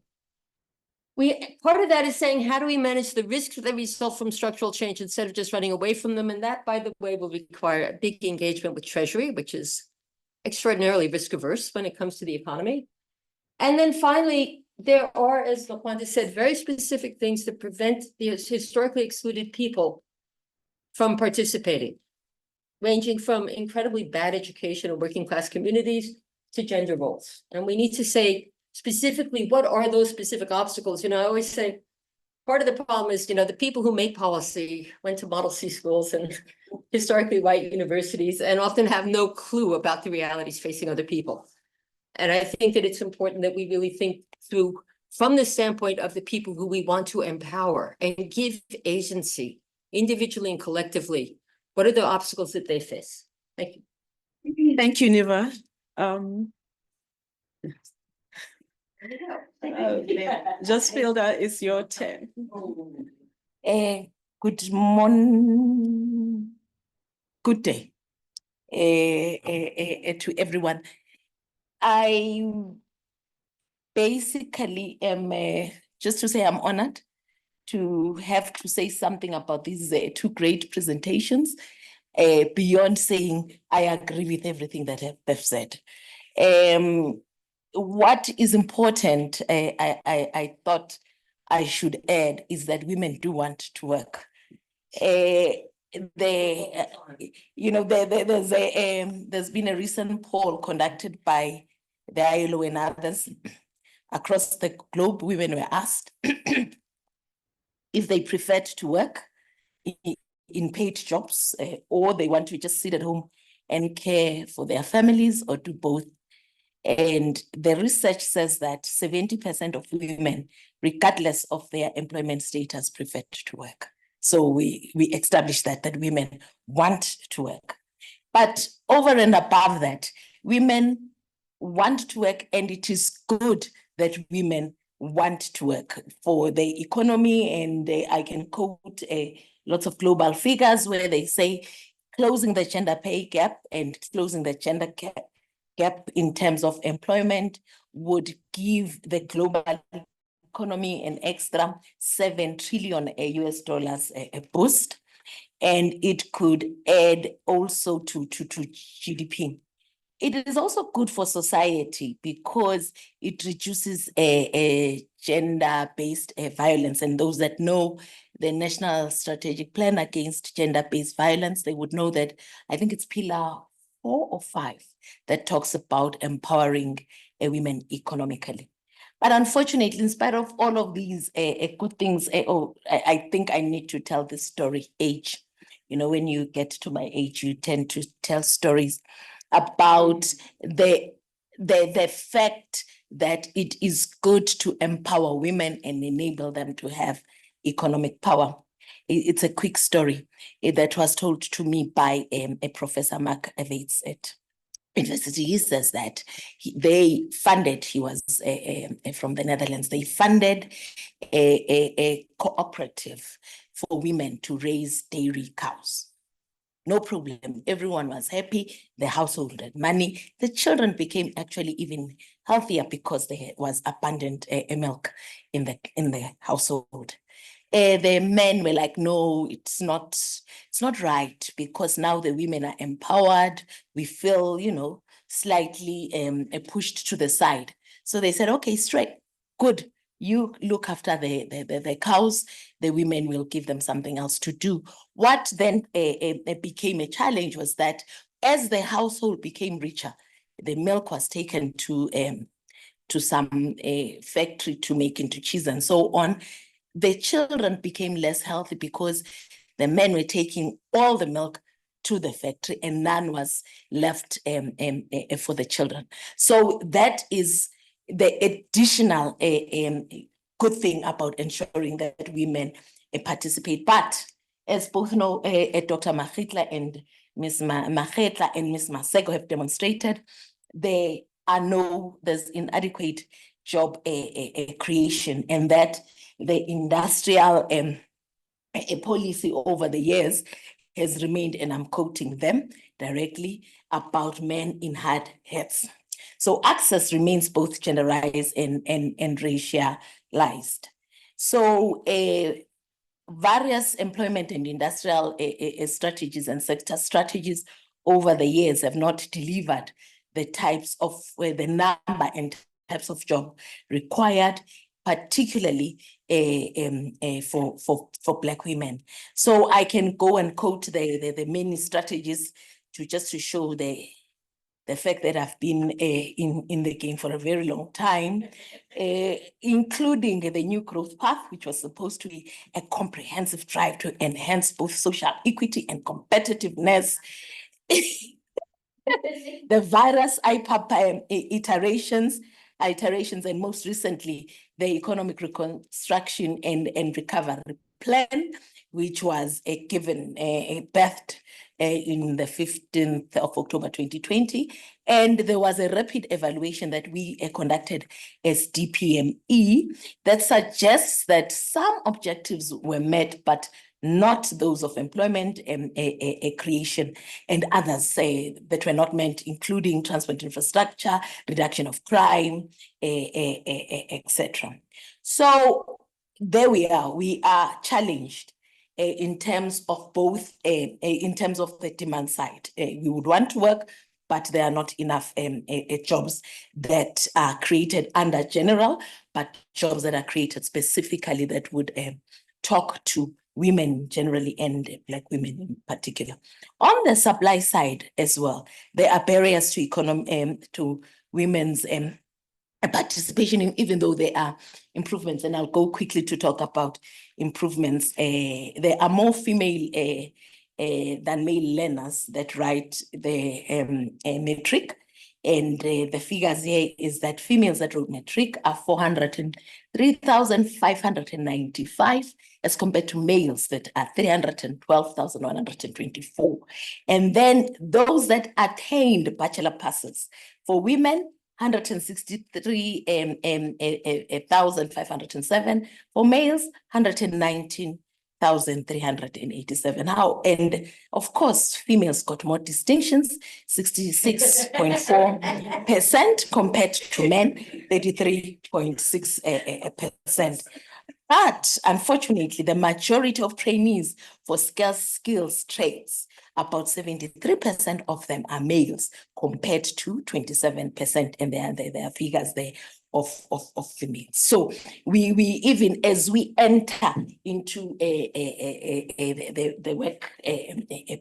Part of that is saying, how do we manage the risks that result from structural change instead of just running away from them? And that, by the way, will require a big engagement with Treasury, which is extraordinarily risk averse when it comes to the economy. And then finally, there are, as Nokwanda said, very specific things that prevent the historically excluded people from participating, ranging from incredibly bad education in working class communities to gender roles. And we need to say specifically, what are those specific obstacles? You know, I always say part of the problem is, you know, the people who make policy went to Model C schools and historically white universities and often have no clue about the realities facing other people. And I think that it's important that we really think through from the standpoint of the people who we want to empower and give agency individually and collectively. What are the obstacles that they face? Thank you. Thank you, Neva. Josephilda, it's your turn. Good morning, good day to everyone. I basically am, just to say I'm honored to have to say something about these two great presentations, beyond saying I agree with everything that they've said. What is important, I thought I should add, is that women do want to work. There's been a recent poll conducted by the ILO and others across the globe. Women were asked if they preferred to work in paid jobs or they want to just sit at home and care for their families or do both. And the research says that 70% of women, regardless of their employment status, prefer to work. So we established that women want to work. But over and above that, women want to work, and it is good that women want to work for the economy. And I can quote lots of global figures where they say closing the gender pay gap and closing the gender gap in terms of employment would give the global economy an extra 7 trillion US dollars a boost, and it could add also to GDP. It is also good for society because it reduces gender-based violence. And those that know the National Strategic Plan Against Gender-Based Violence, they would know that I think it's pillar 4 or 5 that talks about empowering women economically. But unfortunately, in spite of all of these good things, I think I need to tell this story, age. You know, when you get to my age, you tend to tell stories about the fact that it is good to empower women and enable them to have economic power. It's a quick story that was told to me by a Professor Mark Evans at University. He says that they funded, he was from the Netherlands, they funded a cooperative for women to raise dairy cows. No problem. Everyone was happy. The household had money. The children became actually even healthier because there was abundant milk in the household. The men were like, no, it's not right, because now the women are empowered. We feel, you know, slightly pushed to the side. So they said, okay, straight, good. You look after the cows, the women will give them something else to do. What then became a challenge was that as the household became richer, the milk was taken to some factory to make into cheese and so on. The children became less healthy because the men were taking all the milk to the factory and none was left for the children. So that is the additional good thing about ensuring that women participate. But as both know, Dr. Makgetla and Ms. Makgetla and Ms. Maseko have demonstrated, there's inadequate job creation, and that the industrial policy over the years has remained, and I'm quoting them directly, about men in hard hats. So access remains both genderized and racialized. So various employment and industrial strategies and sector strategies over the years have not delivered the types of the number and types of job required, particularly for Black women. So I can go and quote the many strategies to show the fact that I've been in the game for a very long time, including the New Growth Path, which was supposed to be a comprehensive drive to enhance both social equity and competitiveness. The various IPAP iterations, and most recently, the Economic Reconstruction and Recovery Plan, which was given birthed in the 15th of October 2020. And there was a rapid evaluation that we conducted as DPME that suggests that some objectives were met, but not those of employment creation, and others that were not met, including transport infrastructure, reduction of crime, etc. So there we are challenged in terms of both, in terms of the demand side. We would want to work, but there are not enough jobs that are created under general, but jobs that are created specifically that would talk to women generally and Black women in particular. On the supply side as well, there are barriers to to women's participation, even though there are improvements, and I'll go quickly to talk about improvements. There are more female than male learners that write the metric. And the figures here is that females that wrote metric are 403,595 as compared to males that are 312,124. And then those that attained bachelor passes, for women, 163,507, for males, 119,387. How? And of course, females got more distinctions, 66.4% compared to men, 33.6%. But unfortunately, the majority of trainees for scarce skills trades, about 73% of them are males compared to 27%, and there are figures there of females. So we even as we enter into the work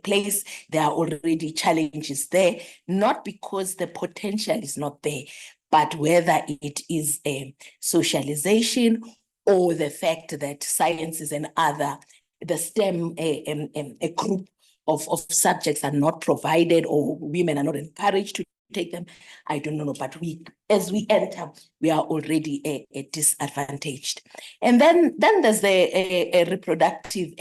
place, there are already challenges there, not because the potential is not there, but whether it is a socialization or the fact that sciences and the STEM a group of subjects are not provided, or women are not encouraged to take them. I don't know, but as we enter, we are already disadvantaged. And then there's the reproductive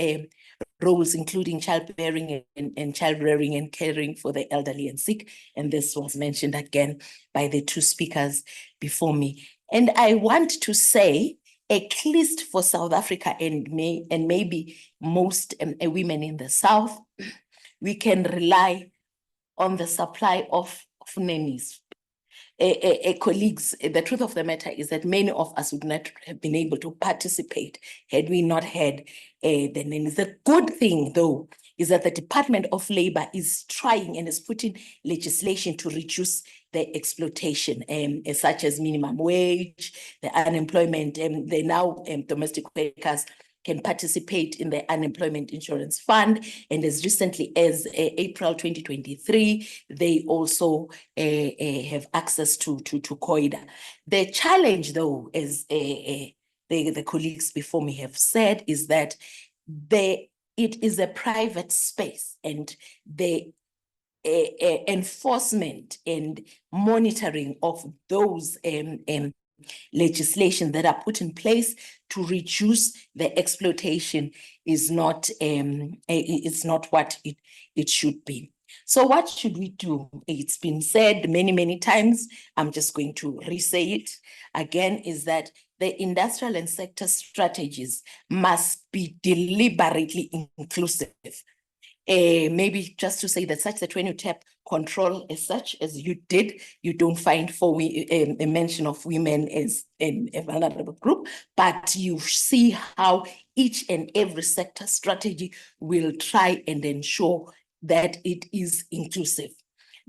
roles, including childbearing and child rearing and caring for the elderly and sick. And this was mentioned again by the two speakers before me. And I want to say, at least for South Africa and maybe most women in the South, we can rely on the supply of nannies. Colleagues, the truth of the matter is that many of us would not have been able to participate had we not had the nannies. The good thing, though, is that the Department of Labor is trying and is putting legislation to reduce the exploitation, such as minimum wage, the unemployment, the now domestic workers can participate in the Unemployment Insurance Fund. And as recently as April 2023, they also have access to COIDA. The challenge, though, as the colleagues before me have said, is that it is a private space, and the enforcement and monitoring of those legislation that are put in place to reduce the exploitation is not it's not what it should be. So what should we do? It's been said many times. I'm just going to re-say it again, is that the industrial and sector strategies must be deliberately inclusive. Maybe just to say that such that when you tap control as such as you did, you don't find a mention of women as a vulnerable group, but you see how each and every sector strategy will try and ensure that it is inclusive.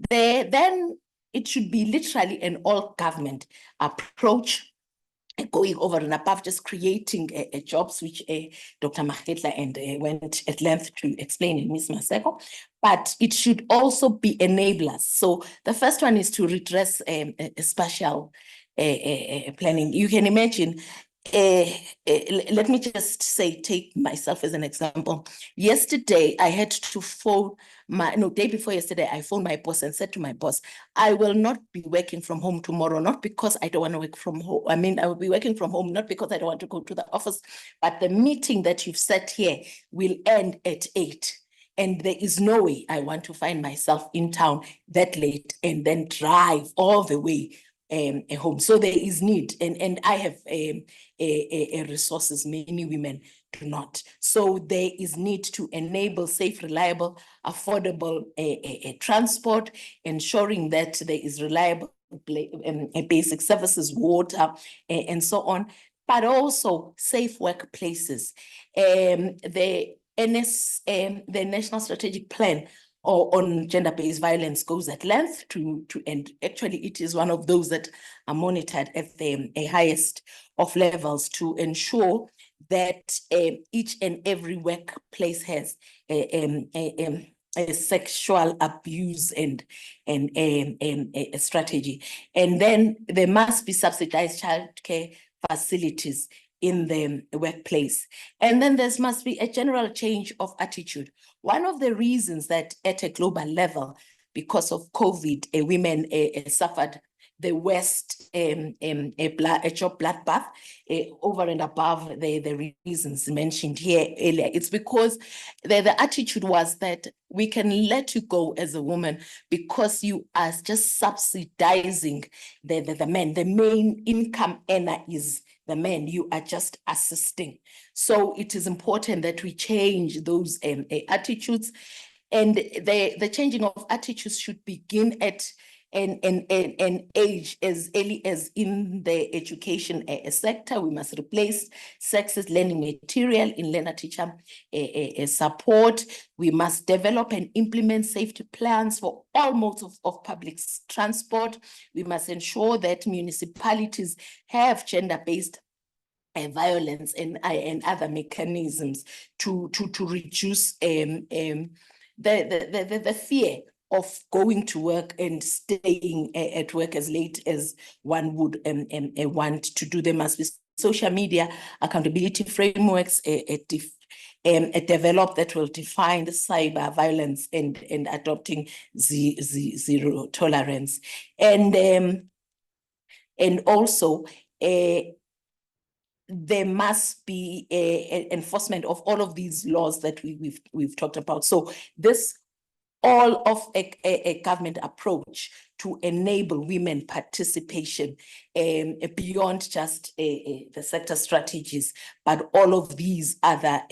Then it should be literally an all-government approach, going over and above just creating jobs, which Dr. Makgetla and went at length to explain in Ms. Maseko, but it should also be enablers. So the first one is to redress spatial planning. You can imagine, let me just say, take myself as an example. Yesterday, I had to phone day before yesterday, I phoned my boss and said to my boss, I will not be working from home tomorrow, not because I don't want to work from home. I mean, I will be working from home, not because I don't want to go to the office, but the meeting that you've set here will end at 8. And there is no way I want to find myself in town that late and then drive all the way home. So there is need, and I have resources many women do not. So there is need to enable safe, reliable, affordable transport, ensuring that there is reliable basic services, water, and so on, but also safe workplaces. The National Strategic Plan on gender-based violence goes at length and actually it is one of those that are monitored at the highest of levels to ensure that each and every workplace has a sexual abuse and a strategy. And then there must be subsidized childcare facilities in the workplace. And then there must be a general change of attitude. One of the reasons that at a global level, because of COVID, women suffered the worst job bloodbath over and above the reasons mentioned here earlier. It's because the attitude was that we can let you go as a woman because you are just subsidizing the men. The main income earner is the men. You are just assisting. So it is important that we change those attitudes, and the changing of attitudes should begin at and age as early as in the education sector. We must replace sexist learning material in learner-teacher support. We must develop and implement safety plans for all modes of public transport. We must ensure that municipalities have gender-based violence and other mechanisms to reduce the fear of going to work and staying at work as late as one would want to do. There must be social media accountability frameworks developed that will define the cyber violence and adopting zero tolerance. And also there must be enforcement of all of these laws that we've talked about. So this all of a government approach to enable women participation beyond just the sector strategies, but all of these other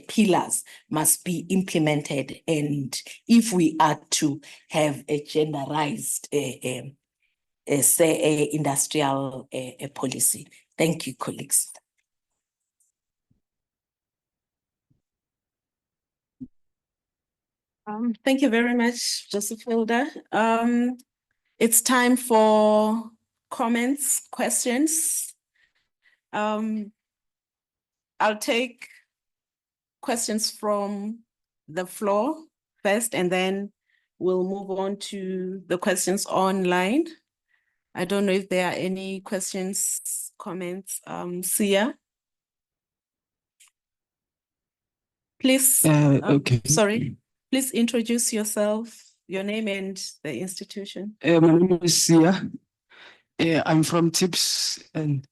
pillars must be implemented. And if we are to have a genderized industrial policy. Thank you, colleagues. Thank you very much, Josephilda. It's time for comments, questions. I'll take questions from the floor first, and then we'll move on to the questions online. I don't know if there are any questions, comments. Sia? Please, Okay. sorry. Please introduce yourself, your name and the institution. My name is Sia. I'm from TIPS and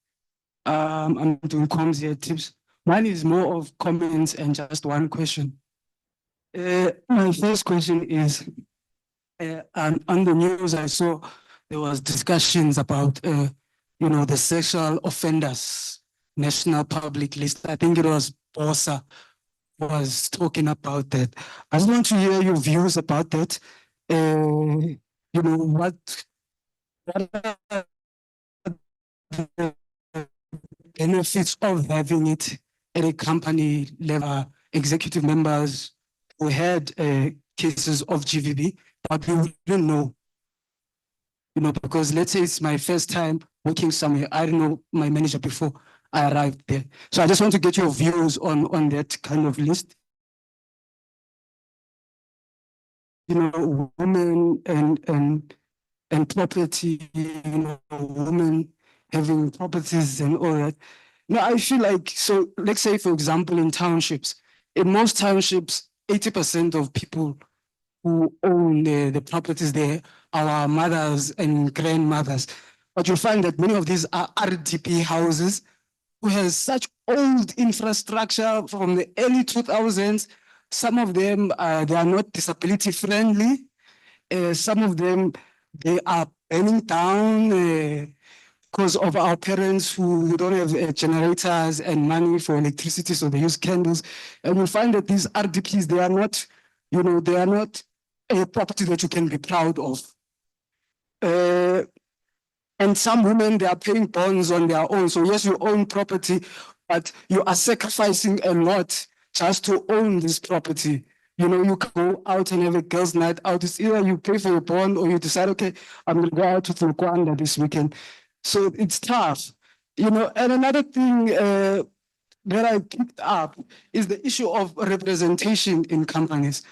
I'm doing comms here at TIPS. Mine is more of comments and just one question. My first question is, on the news I saw there was discussions about, the sexual offenders, National Public List. I think it was BOSA was talking about that. I just want to hear your views about that. What are the benefits of having it at a company level? Executive members who had cases of GVB, but we wouldn't know. Because let's say it's my first time working somewhere. I don't know my manager before I arrived there. So I just want to get your views on that kind of list. Women and property, women having properties and all that. I feel like, so let's say, for example, in townships, in most townships, 80% of people who own the properties there are our mothers and grandmothers. But you'll find that many of these are RDP houses who has such old infrastructure from the early 2000s. Some of them, they are not disability friendly. Some of them, they are burning down because of our parents who don't have generators and money for electricity, so they use candles. And you'll find that these RDPs, they are not, they are not a property that you can be proud of. And some women, they are paying bonds on their own. So yes, you own property, but you are sacrificing a lot just to own this property. You can go out and have a girls' night out. It's either you pay for a bond or you decide, okay, I'm going to go out to Nokwanda this weekend. So it's tough. And another thing that I picked up is the issue of representation in companies.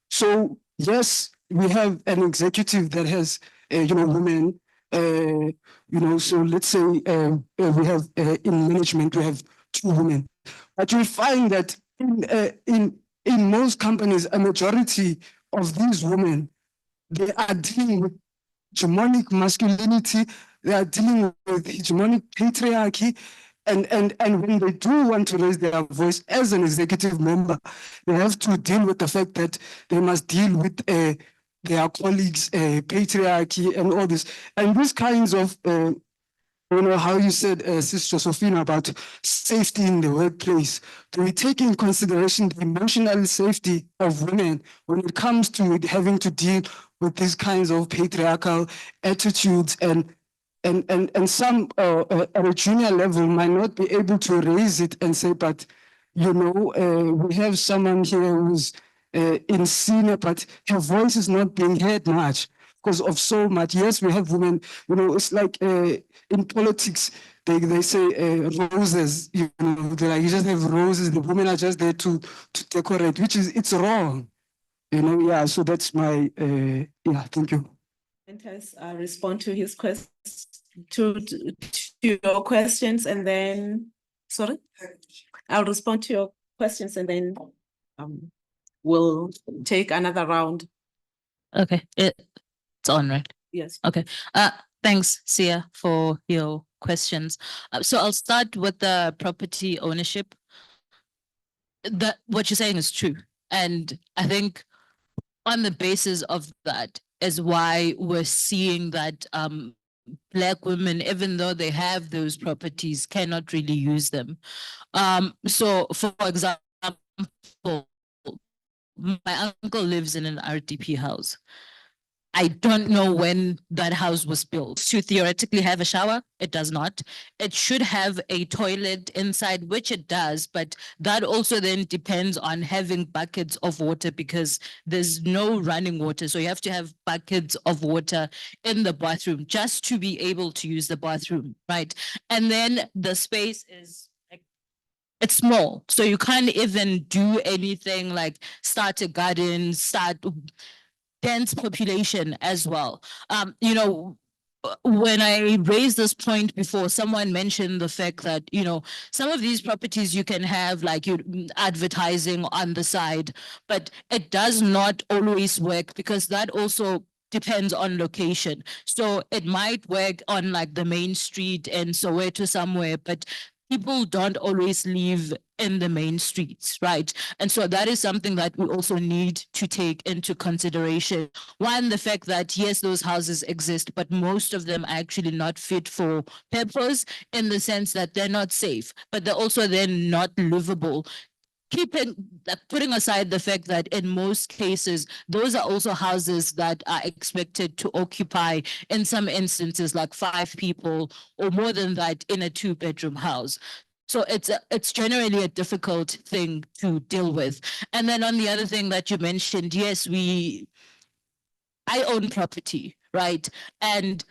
So yes, we have an executive that has, women. So let's say we have in management we have 2 women, but you'll find that in most companies a majority of these women, they are dealing with hegemonic masculinity, they are dealing with hegemonic patriarchy, and when they do want to raise their voice as an executive member, they have to deal with the fact that they must deal with their colleagues' patriarchy and all this. And these kinds of you know, how you said, Sis Josephina, about safety in the workplace. Do we take in consideration the emotional safety of women when it comes to having to deal with these kinds of patriarchal attitudes and some at a junior level might not be able to raise it and say, but, you know, we have someone here who's in senior, but her voice is not being heard much because of so much. Yes, we have women, you know, it's like in politics, they say roses, you know, they're like, you just have roses, the women are just there to decorate, which is, it's wrong. You know, yeah, so that's my, yeah, thank you. Presenters, respond to his questions, to your questions, and then, sorry? I'll respond to your questions and then we'll take another round. Okay, it's on, right? Yes. Okay. Thanks, Sia, for your questions. So I'll start with the property ownership. What you're saying is true. And I think on the basis of that is why we're seeing that Black women, even though they have those properties, cannot really use them. So for example, my uncle lives in an RDP house. I don't know when that house was built. To theoretically have a shower, it does not. It should have a toilet inside, which it does, but that also then depends on having buckets of water because there's no running water. So you have to have buckets of water in the bathroom just to be able to use the bathroom, right? And then the space is like, it's small. So you can't even do anything like start a garden, start dense population as well. You know, when I raised this point before, someone mentioned the fact that, you know, some of these properties you can have like you advertising on the side, but it does not always work because that also depends on location. So it might work on like the main street in Soweto somewhere, but people don't always live in the main streets, right? And so that is something that we also need to take into consideration. One, the fact that yes, those houses exist, but most of them are actually not fit for purpose in the sense that they're not safe, but they're also then not livable. Putting aside the fact that in most cases, those are also houses that are expected to occupy, in some instances, like 5 people or more than that in a 2-bedroom house. So it's generally a difficult thing to deal with. And then on the other thing that you mentioned, yes, I own property, right? And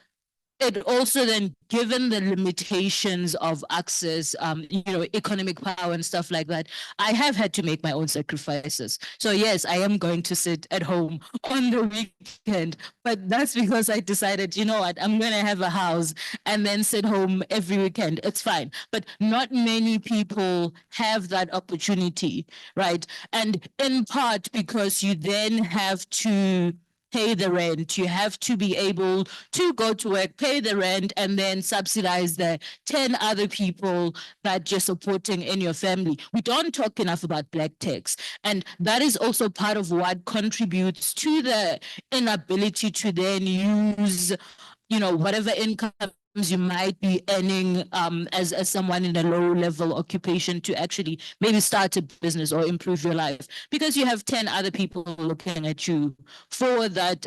it also then, given the limitations of access, you know, economic power and stuff like that, I have had to make my own sacrifices. So yes, I am going to sit at home on the weekend, but that's because I decided, you know what, I'm going to have a house and then sit home every weekend. It's fine. But not many people have that opportunity, right? And in part because you then have to pay the rent. You have to be able to go to work, pay the rent, and then subsidize the 10 other people that you're supporting in your family. We don't talk enough about Black tax. And that is also part of what contributes to the inability to then use, you know, whatever income you might be earning as someone in a low level occupation to actually maybe start a business or improve your life because you have 10 other people looking at you for that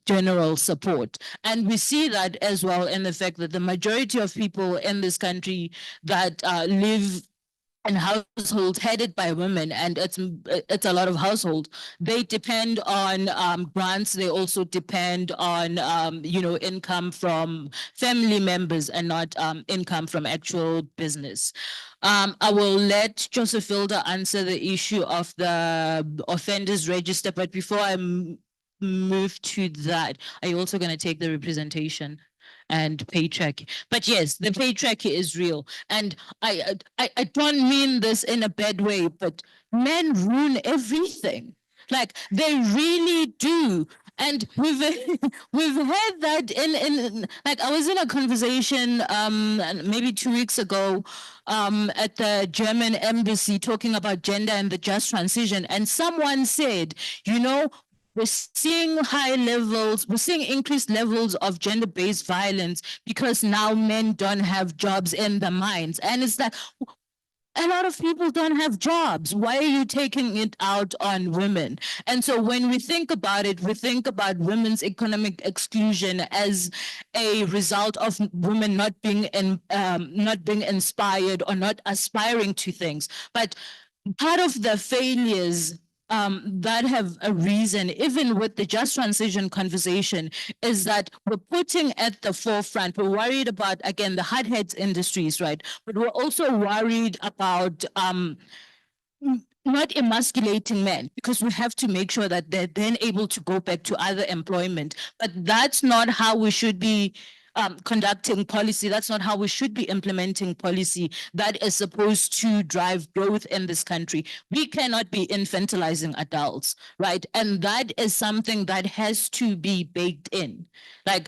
general support. And we see that as well in the fact that the majority of people in this country that live and households headed by women, and it's a lot of households, they depend on grants. They also depend on you know, income from family members and not income from actual business. I will let Josephilda answer the issue of the offenders register, but before I move to that, are you also going to take the representation and pay track? But yes, the pay track is real. And I don't mean this in a bad way, but men ruin everything. Like they really do. And we've had that in like I was in a conversation maybe 2 weeks ago at the German embassy talking about gender and the just transition, and someone said, you know, we're seeing we're seeing increased levels of gender-based violence because now men don't have jobs in the mines. And it's like, a lot of people don't have jobs. Why are you taking it out on women? And so when we think about it, we think about women's economic exclusion as a result of women not being inspired or not aspiring to things. But part of the failures that have a reason, even with the just transition conversation, is that we're putting at the forefront, we're worried about, again, the hard hit industries, right? But we're also worried about not emasculating men, because we have to make sure that they're then able to go back to other employment. But that's not how we should be conducting policy. That's not how we should be implementing policy that is supposed to drive growth in this country. We cannot be infantilizing adults, right? And that is something that has to be baked in. Like,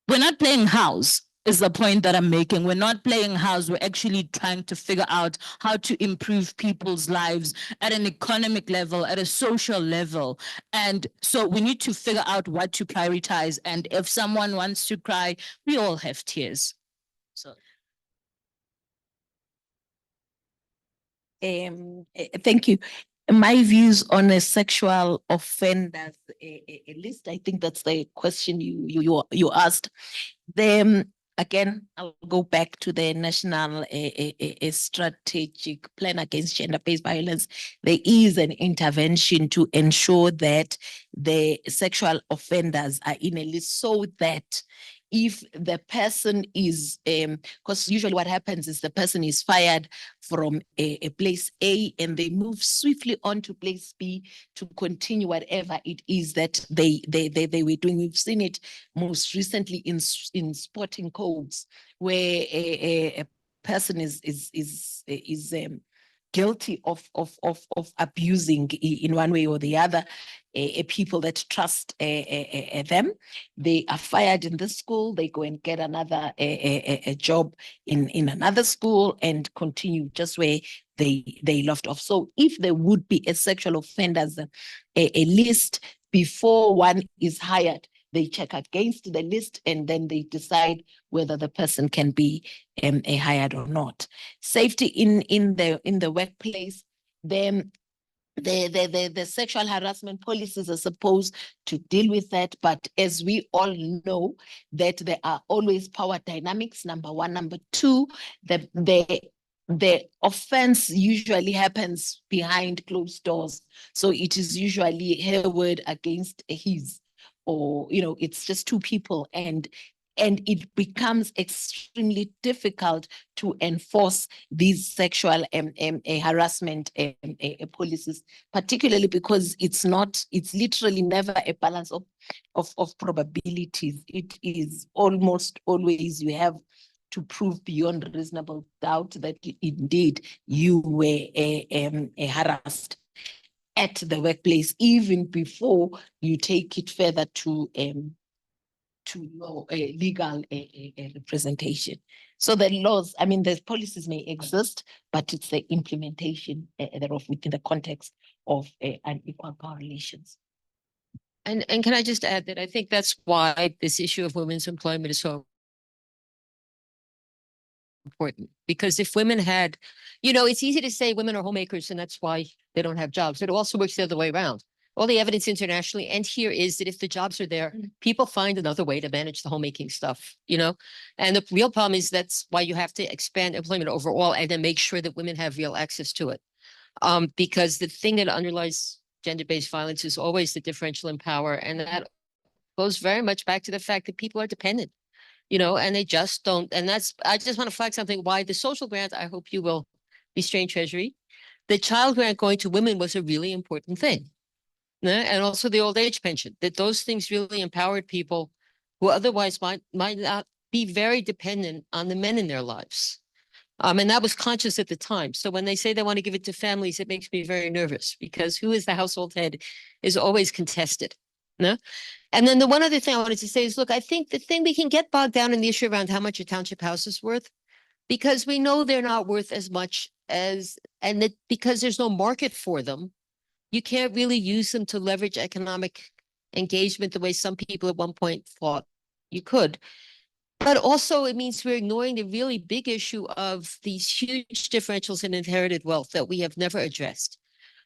we're not playing house, is the point that I'm making. We're not playing house. We're actually trying to figure out how to improve people's lives at an economic level, at a social level. And so we need to figure out what to prioritize. And if someone wants to cry, we all have tears. So. Thank you. My views on a sexual offenders list, I think that's the question you asked. Again, I'll go back to the national strategic plan against gender-based violence. There is an intervention to ensure that the sexual offenders are in a list, so that if the person is, because usually what happens is the person is fired from a place A and they move swiftly on to place B to continue whatever it is that they were doing. We've seen it most recently in sporting codes, where a person is guilty of abusing in one way or the other people that trust them. They are fired in this school, they go and get another a job in another school and continue just where they left off. So if there would be a sexual offenders a list before one is hired, they check against the list and then they decide whether the person can be hired or not. Safety in the workplace, then the sexual harassment policies are supposed to deal with that, but as we all know, that there are always power dynamics, number one. Number two, the offense usually happens behind closed doors, so it is usually her word against his, or it's just two people, and it becomes extremely difficult to enforce these sexual harassment policies, particularly because it's literally never a balance of probabilities. It is almost always you have to prove beyond reasonable doubt that indeed you were harassed at the workplace, even before you take it further to legal representation. So the laws, the policies may exist, but it's the implementation thereof within the context of unequal power relations. And can I just add that I think that's why this issue of women's employment is so important, because if women had, it's easy to say women are homemakers and that's why they don't have jobs, but it also works the other way around. All the evidence internationally and here is that if the jobs are there, people find another way to manage the homemaking stuff, and the real problem is that's why you have to expand employment overall and then make sure that women have real access to it. Because the thing that underlies gender-based violence is always the differential in power, and that goes very much back to the fact that people are dependent, and they just don't. And I just want to flag something, why the social grant, I hope you will restrain Treasury. The child grant going to women was a really important thing. And also the old age pension, that those things really empowered people who otherwise might not be very dependent on the men in their lives. And that was conscious at the time. So when they say they want to give it to families, it makes me very nervous, because who is the household head is always contested. No? And then the one other thing I wanted to say is, look, I think the thing we can get bogged down in the issue around how much a township house is worth, because we know they're not worth as much as, and that because there's no market for them, You can't really use them to leverage economic engagement the way some people at one point thought you could. But also it means we're ignoring the really big issue of these huge differentials in inherited wealth that we have never addressed.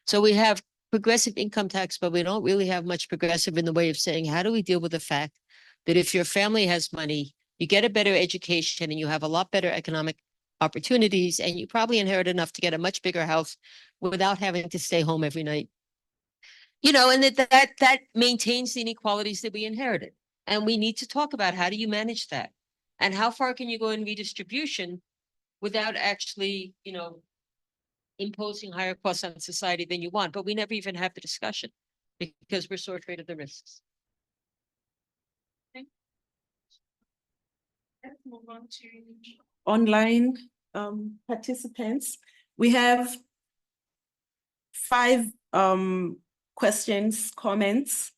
So we have progressive income tax, but we don't really have much progressive in the way of saying, how do we deal with the fact that if your family has money, you get a better education and you have a lot better economic opportunities, and you probably inherit enough to get a much bigger house without having to stay home every night. You know, and that maintains the inequalities that we inherited. And we need to talk about how do you manage that? And how far can you go in redistribution without actually, you know, imposing higher costs on society than you want? But we never even have the discussion because we're so afraid of the risks. Let's move on to online participants. We have 5 questions, comments.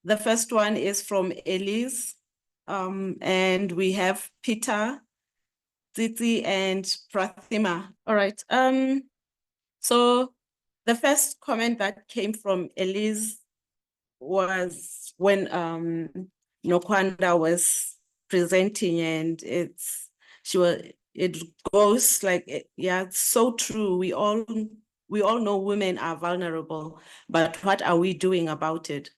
The first one is from Elise, and we have Peter, Titi, and Prathima. All right. So the first comment that came from Elise was when Nokwanda was presenting, and it goes like, yeah, it's so true. We all know women are vulnerable, but what are we doing about it?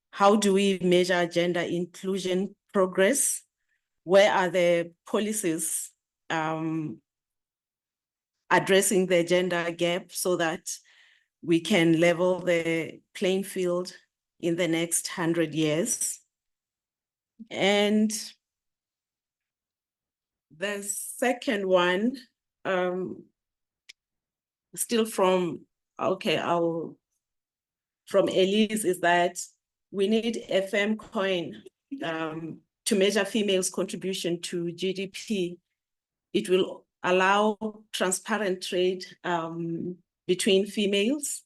How do we measure gender inclusion progress? Where are the policies addressing the gender gap so that we can level the playing field in the next 100 years? And the second one, still from Elise, is that we need FM coin to measure females' contribution to GDP. It will allow transparent trade between females,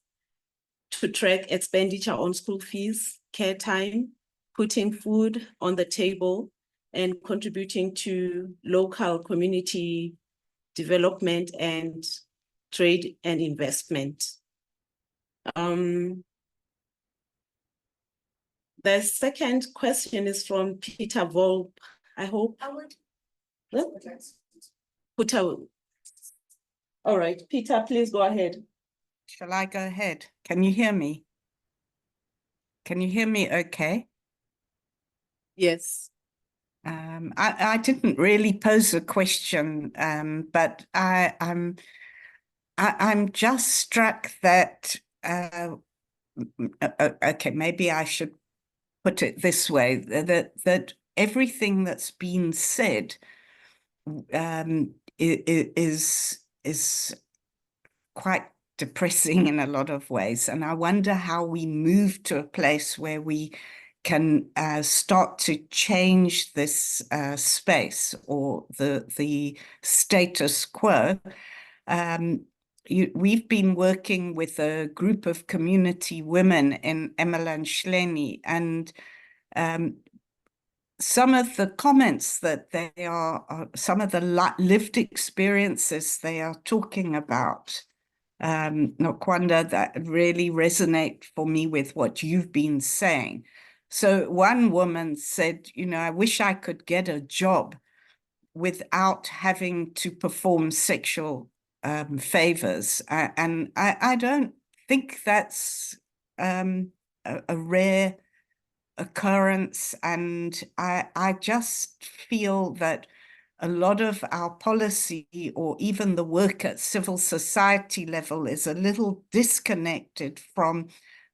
to track expenditure on school fees, care time, putting food on the table, and contributing to local community development and trade and investment. The second question is from Peter Volp. I hope. All right, Peter, please go ahead. Shall I go ahead? Can you hear me? Can you hear me okay? Yes. I didn't really pose a question, but I'm just struck that, okay, maybe I should put it this way, that everything that's been said is quite depressing in a lot of ways. And I wonder how we move to a place where we can start to change this space or the status quo. We've been working with a group of community women in Emelanhleni, and some of the comments that they are, some of the lived experiences they are talking about, Nokwanda, that really resonate for me with what you've been saying. So one woman said, you know, I wish I could get a job without having to perform sexual favors. And I don't think that's a rare occurrence. And I just feel that a lot of our policy or even the work at civil society level is a little disconnected from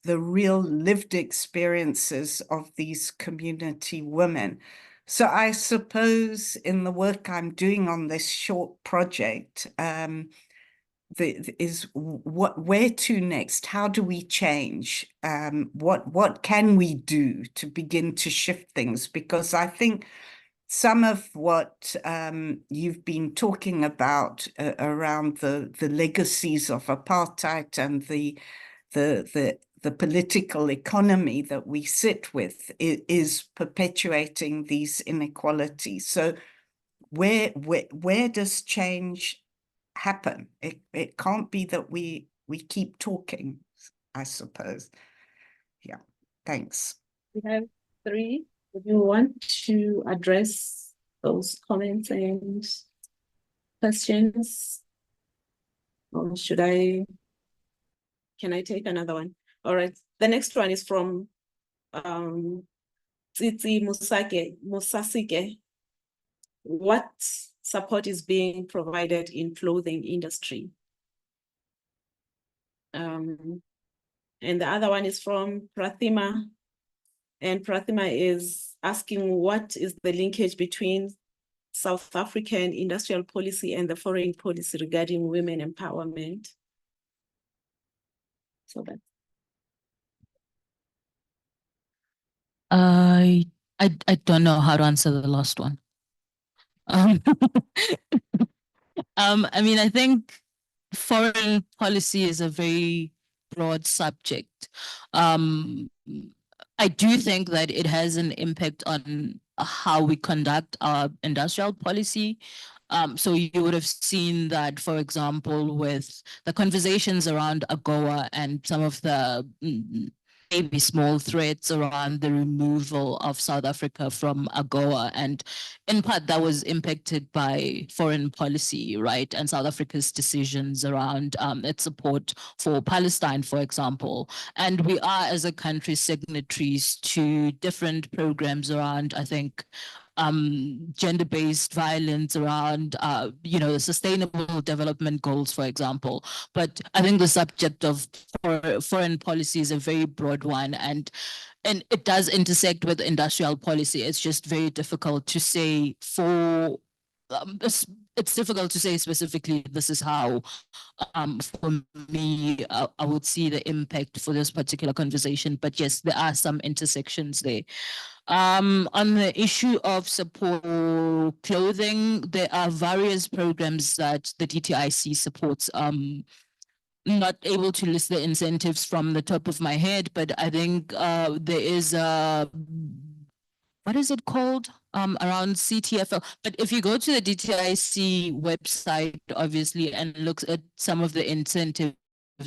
the real lived experiences of these community women. So I suppose in the work I'm doing on this short project, where to next? How do we change? What can we do to begin to shift things? Because I think some of what you've been talking about around the legacies of apartheid and the political economy that we sit with is perpetuating these inequalities. So where does change happen? It can't be that we keep talking. I suppose. Yeah, thanks. We have three. Would you want to address those comments and questions? Or can I take another one? All right. The next one is from Tsitsi Musasike. What support is being provided in clothing industry? And the other one is from Prathima. And Prathima is asking, what is the linkage between South African industrial policy and the foreign policy regarding women empowerment? So that. I don't know how to answer the last one. I mean, I think foreign policy is a very broad subject. I do think that it has an impact on how we conduct our industrial policy. So you would have seen that, for example, with the conversations around AGOA and some of the maybe small threats around the removal of South Africa from AGOA. And in part, that was impacted by foreign policy, right? And South Africa's decisions around its support for Palestine, for example. And we are, as a country, signatories to different programs around, I think, gender-based violence, around, the sustainable development goals, for example. But I think the subject of foreign policy is a very broad one, and it does intersect with industrial policy. It's just very difficult to say it's difficult to say specifically this is how, for me, I would see the impact for this particular conversation. But yes, there are some intersections there. On the issue of support clothing, there are various programs that the DTIC supports. Not able to list the incentives from the top of my head, but I think there is a, what is it called? Around CTFL. But if you go to the DTIC website, obviously, and look at some of the incentives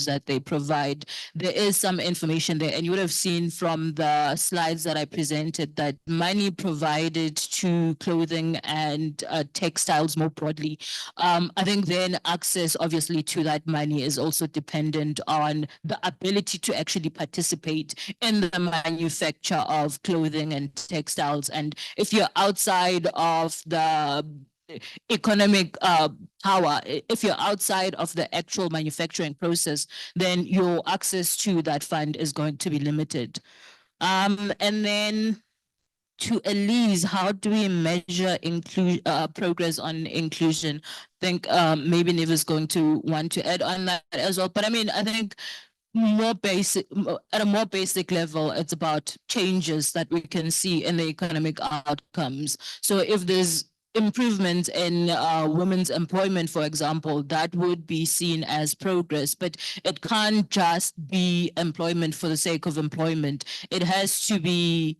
that they provide, there is some information there, and you would have seen from the slides that I presented that money provided to clothing and textiles more broadly. I think then access, obviously, to that money is also dependent on the ability to actually participate in the manufacture of clothing and textiles. And if you're outside of the economic power, if you're outside of the actual manufacturing process, then your access to that fund is going to be limited. And then to Elise, how do we measure progress on inclusion? I think maybe Neva is going to want to add on that as well. But I mean, I think at a more basic level, it's about changes that we can see in the economic outcomes. So if there's improvements in women's employment, for example, that would be seen as progress, but it can't just be employment for the sake of employment. It has to be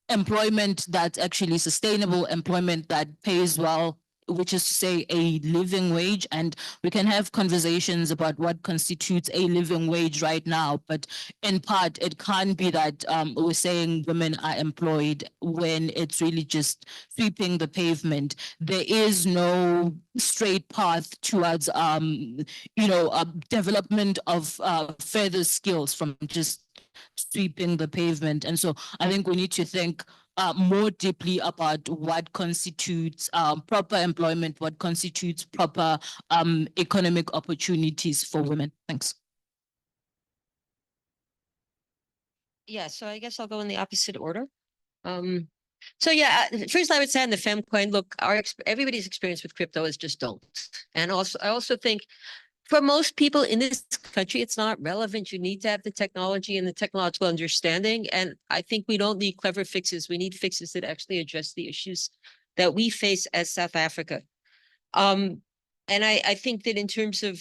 employment that's actually sustainable, employment that pays well, which is to say a living wage. And we can have conversations about what constitutes a living wage right now, but in part, it can't be that we're saying women are employed when it's really just sweeping the pavement. There is no straight path towards, development of further skills from just sweeping the pavement. And so I think we need to think more deeply about what constitutes proper employment, what constitutes proper economic opportunities for women. Thanks. Yeah, so I guess I'll go in the opposite order. So yeah, first I would say on the FemCoin, look, everybody's experience with crypto is just don't. And also, I also think for most people in this country, it's not relevant. You need to have the technology and the technological understanding. And I think we don't need clever fixes. We need fixes that actually address the issues that we face as South Africa. And I think that in terms of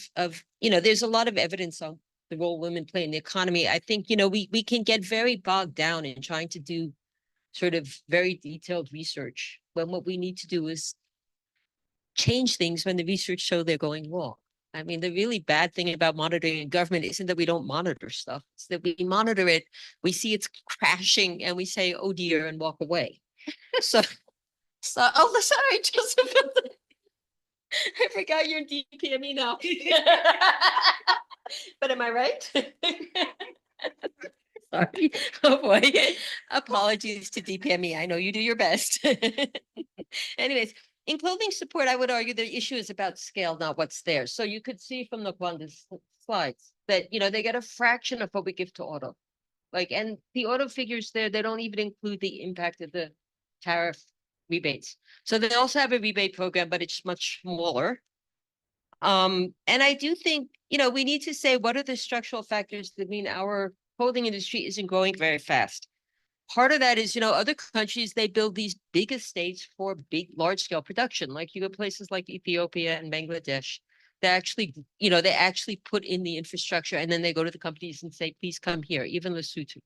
there's a lot of evidence on the role women play in the economy. I think, we can get very bogged down in trying to do sort of very detailed research when what we need to do is change things when the research show they're going wrong. I mean, the really bad thing about monitoring government isn't that we don't monitor stuff. It's that we monitor it, we see it's crashing and we say, oh dear, and walk away. So, oh, sorry, Joseph. I forgot you're DPME now. But am I right? Sorry. Oh boy. Apologies to DPME. I know you do your best. Anyways, in clothing support, I would argue the issue is about scale, not what's there. So you could see from the Nokwanda's slides that, you know, they get a fraction of what we give to auto. Like, and the auto figures there, they don't even include the impact of the tariff rebates. So they also have a rebate program, but it's much smaller. And I do think, you know, we need to say, what are the structural factors that mean our clothing industry isn't growing very fast? Part of that is, you know, other countries, they build these big estates for big, large scale production. Like you go places like Ethiopia and Bangladesh, they actually, you know, they actually put in the infrastructure and then they go to the companies and say, please come here, even Lesotho.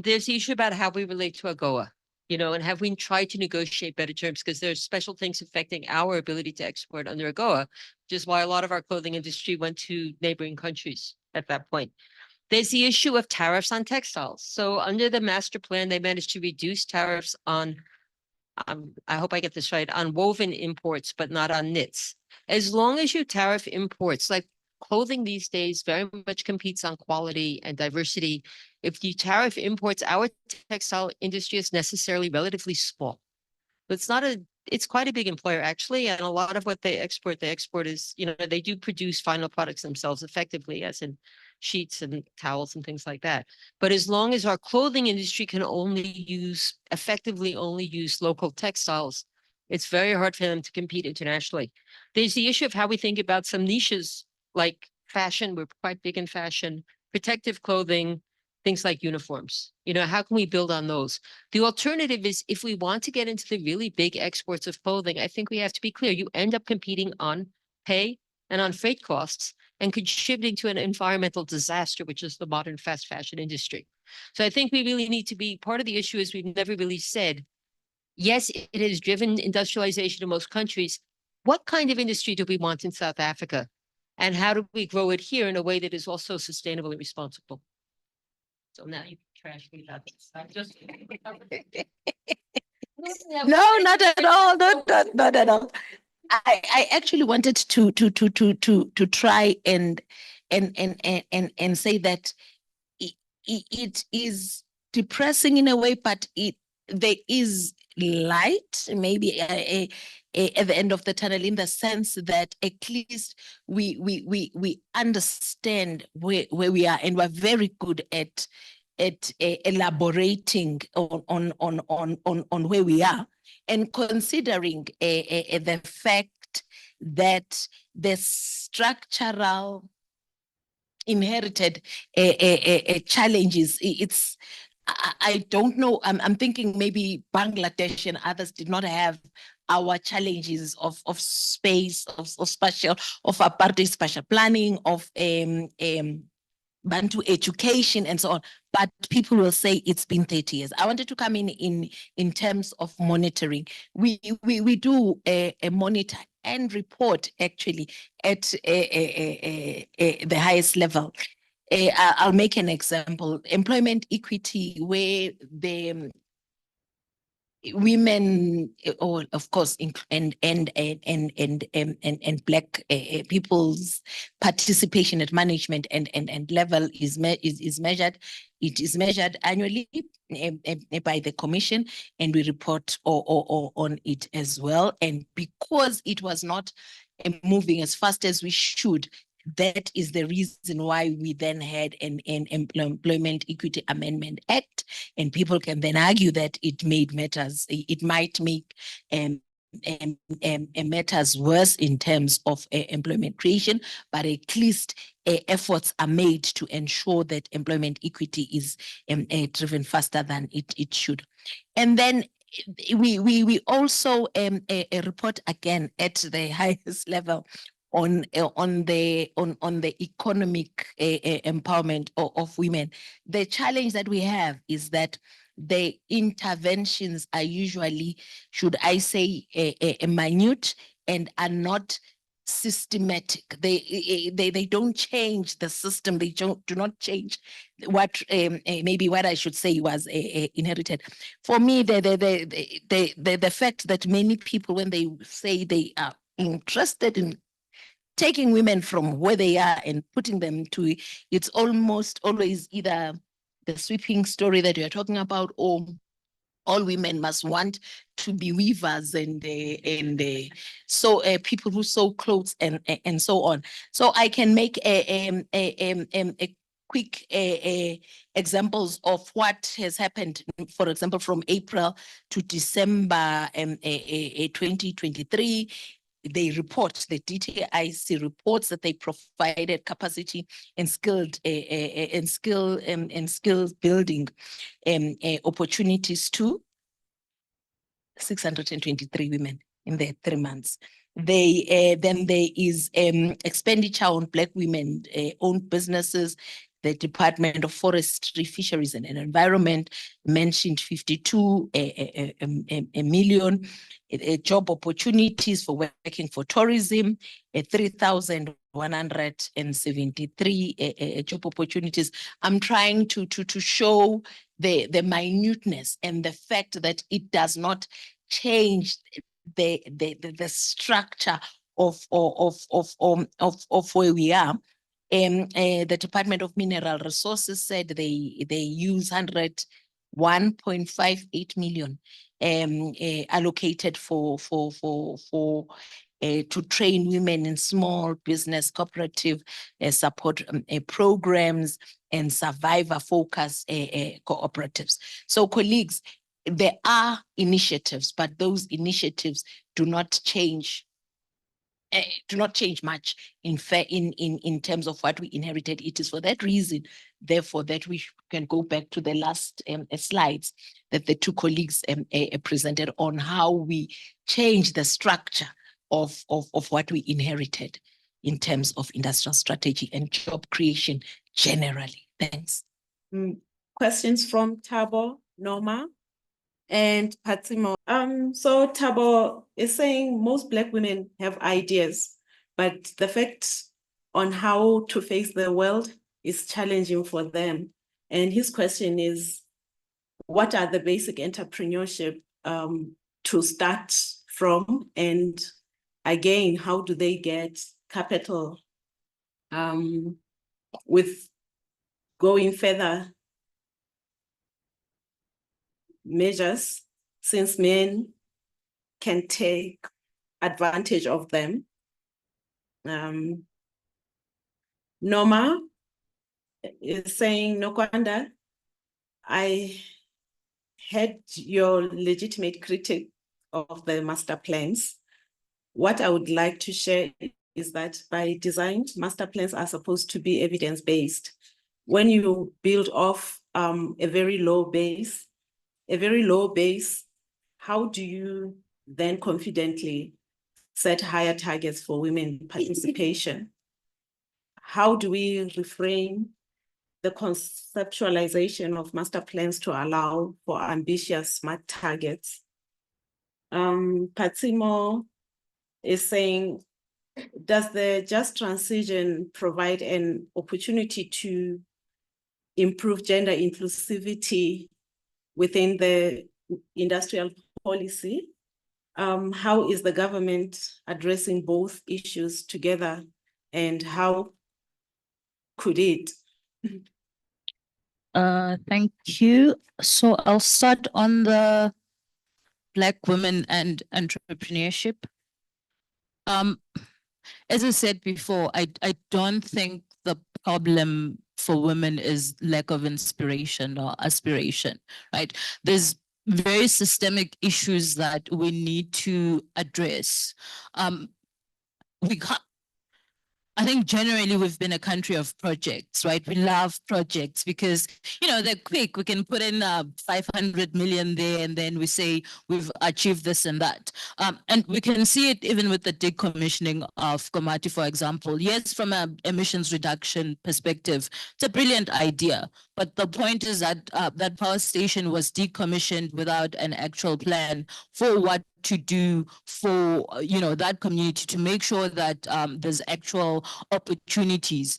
There's the issue about how we relate to AGOA, you know, and have we tried to negotiate better terms, because there's special things affecting our ability to export under AGOA, which is why a lot of our clothing industry went to neighboring countries at that point. There's the issue of tariffs on textiles. So under the master plan, they managed to reduce tariffs on, I hope I get this right, on woven imports, but not on knits. As long as you tariff imports, like clothing these days very much competes on quality and diversity. If you tariff imports, our textile industry is necessarily relatively small. But it's quite a big employer actually. And a lot of what they export is, you know, they do produce final products themselves effectively, as in sheets and towels and things like that. But as long as our clothing industry can effectively only use local textiles, it's very hard for them to compete internationally. There's the issue of how we think about some niches like fashion. We're quite big in fashion, protective clothing, things like uniforms. You know, how can we build on those? The alternative is, if we want to get into the really big exports of clothing, I think we have to be clear. You end up competing on pay and on freight costs and contributing to an environmental disaster, which is the modern fast fashion industry. So I think we really need to be, part of the issue is we've never really said, yes, it has driven industrialization in most countries. What kind of industry do we want in South Africa? And how do we grow it here in a way that is also sustainably responsible? So now you can trash me about this. I'm just. No, not at all. Not at all. I actually wanted to try and say that it is depressing in a way, but there is light, maybe at the end of the tunnel, in the sense that at least we understand where we are, and we're very good at elaborating on where we are, and considering the fact that the structural inherited challenges, I don't know, I'm thinking maybe Bangladesh and others did not have our challenges of space, of spatial, of apartheid spatial planning, of Bantu education and so on, but people will say it's been 30 years. I wanted to come in terms of monitoring. We do a monitor and report actually at the highest level. I'll make an example: employment equity, where the women, or of course, and Black people's participation at management and level is measured. It is measured annually by the commission, and we report on it as well. And because it was not moving as fast as we should, that is the reason why we then had an Employment Equity Amendment Act, and people can then argue that it made matters. It might make matters worse in terms of employment creation, but at least efforts are made to ensure that employment equity is driven faster than it should. And then we also report again at the highest level on the economic empowerment of women. The challenge that we have is that the interventions are usually, should I say, minute, and are not systematic. They don't change the system. They do not change what maybe what I should say was inherited. For me, the fact that many people, when they say they are interested in taking women from where they are and putting them to, it's almost always either the sweeping story that you're talking about, or all women must want to be weavers and so people who sew clothes and so on. So I can make a quick examples of what has happened. For example, from April to December 2023. They report, the DTIC reports that they provided capacity and skilled skills building opportunities to 623 women in the 3 months. They then there is expenditure on Black women owned businesses. The Department of Forestry, Fisheries and Environment mentioned 52 million job opportunities for working for tourism, 3,173 job opportunities. I'm trying to show the minuteness and the fact that it does not change the structure of where we are. The Department of Mineral Resources said they use 101.58 million allocated for to train women in small business cooperative support programs and survivor focus cooperatives. So colleagues, there are initiatives, but those initiatives do not change much in terms of what we inherited. It is for that reason, therefore, that we can go back to the last slides that the two colleagues presented on how we change the structure of what we inherited in terms of industrial strategy and job creation generally. Thanks. Questions from Thabo, Norma, and Patsimo. So Thabo is saying most Black women have ideas, but the fact on how to face the world is challenging for them. And his question is, what are the basic entrepreneurship to start from? And again, how do they get capital with going further measures, since men can take advantage of them? Norma is saying, Nokwanda, I had your legitimate critique of the master plans. What I would like to share is that by design, master plans are supposed to be evidence-based. When you build off a very low base, how do you then confidently set higher targets for women participation? How do we reframe the conceptualization of master plans to allow for ambitious smart targets? Patsimo is saying, does the just transition provide an opportunity to improve gender inclusivity within the industrial policy? How is the government addressing both issues together, and how could it? Thank you. So I'll start on the Black women and entrepreneurship. As I said before, I don't think the problem for women is lack of inspiration or aspiration, right? There's very systemic issues that we need to address. We can't, I think generally we've been a country of projects, right? We love projects because, you know, they're quick. We can put in 500 million there and then we say we've achieved this and that. And we can see it even with the decommissioning of Komati, for example. Yes, from an emissions reduction perspective, it's a brilliant idea. But the point is that that power station was decommissioned without an actual plan for what to do for, that community to make sure that there's actual opportunities.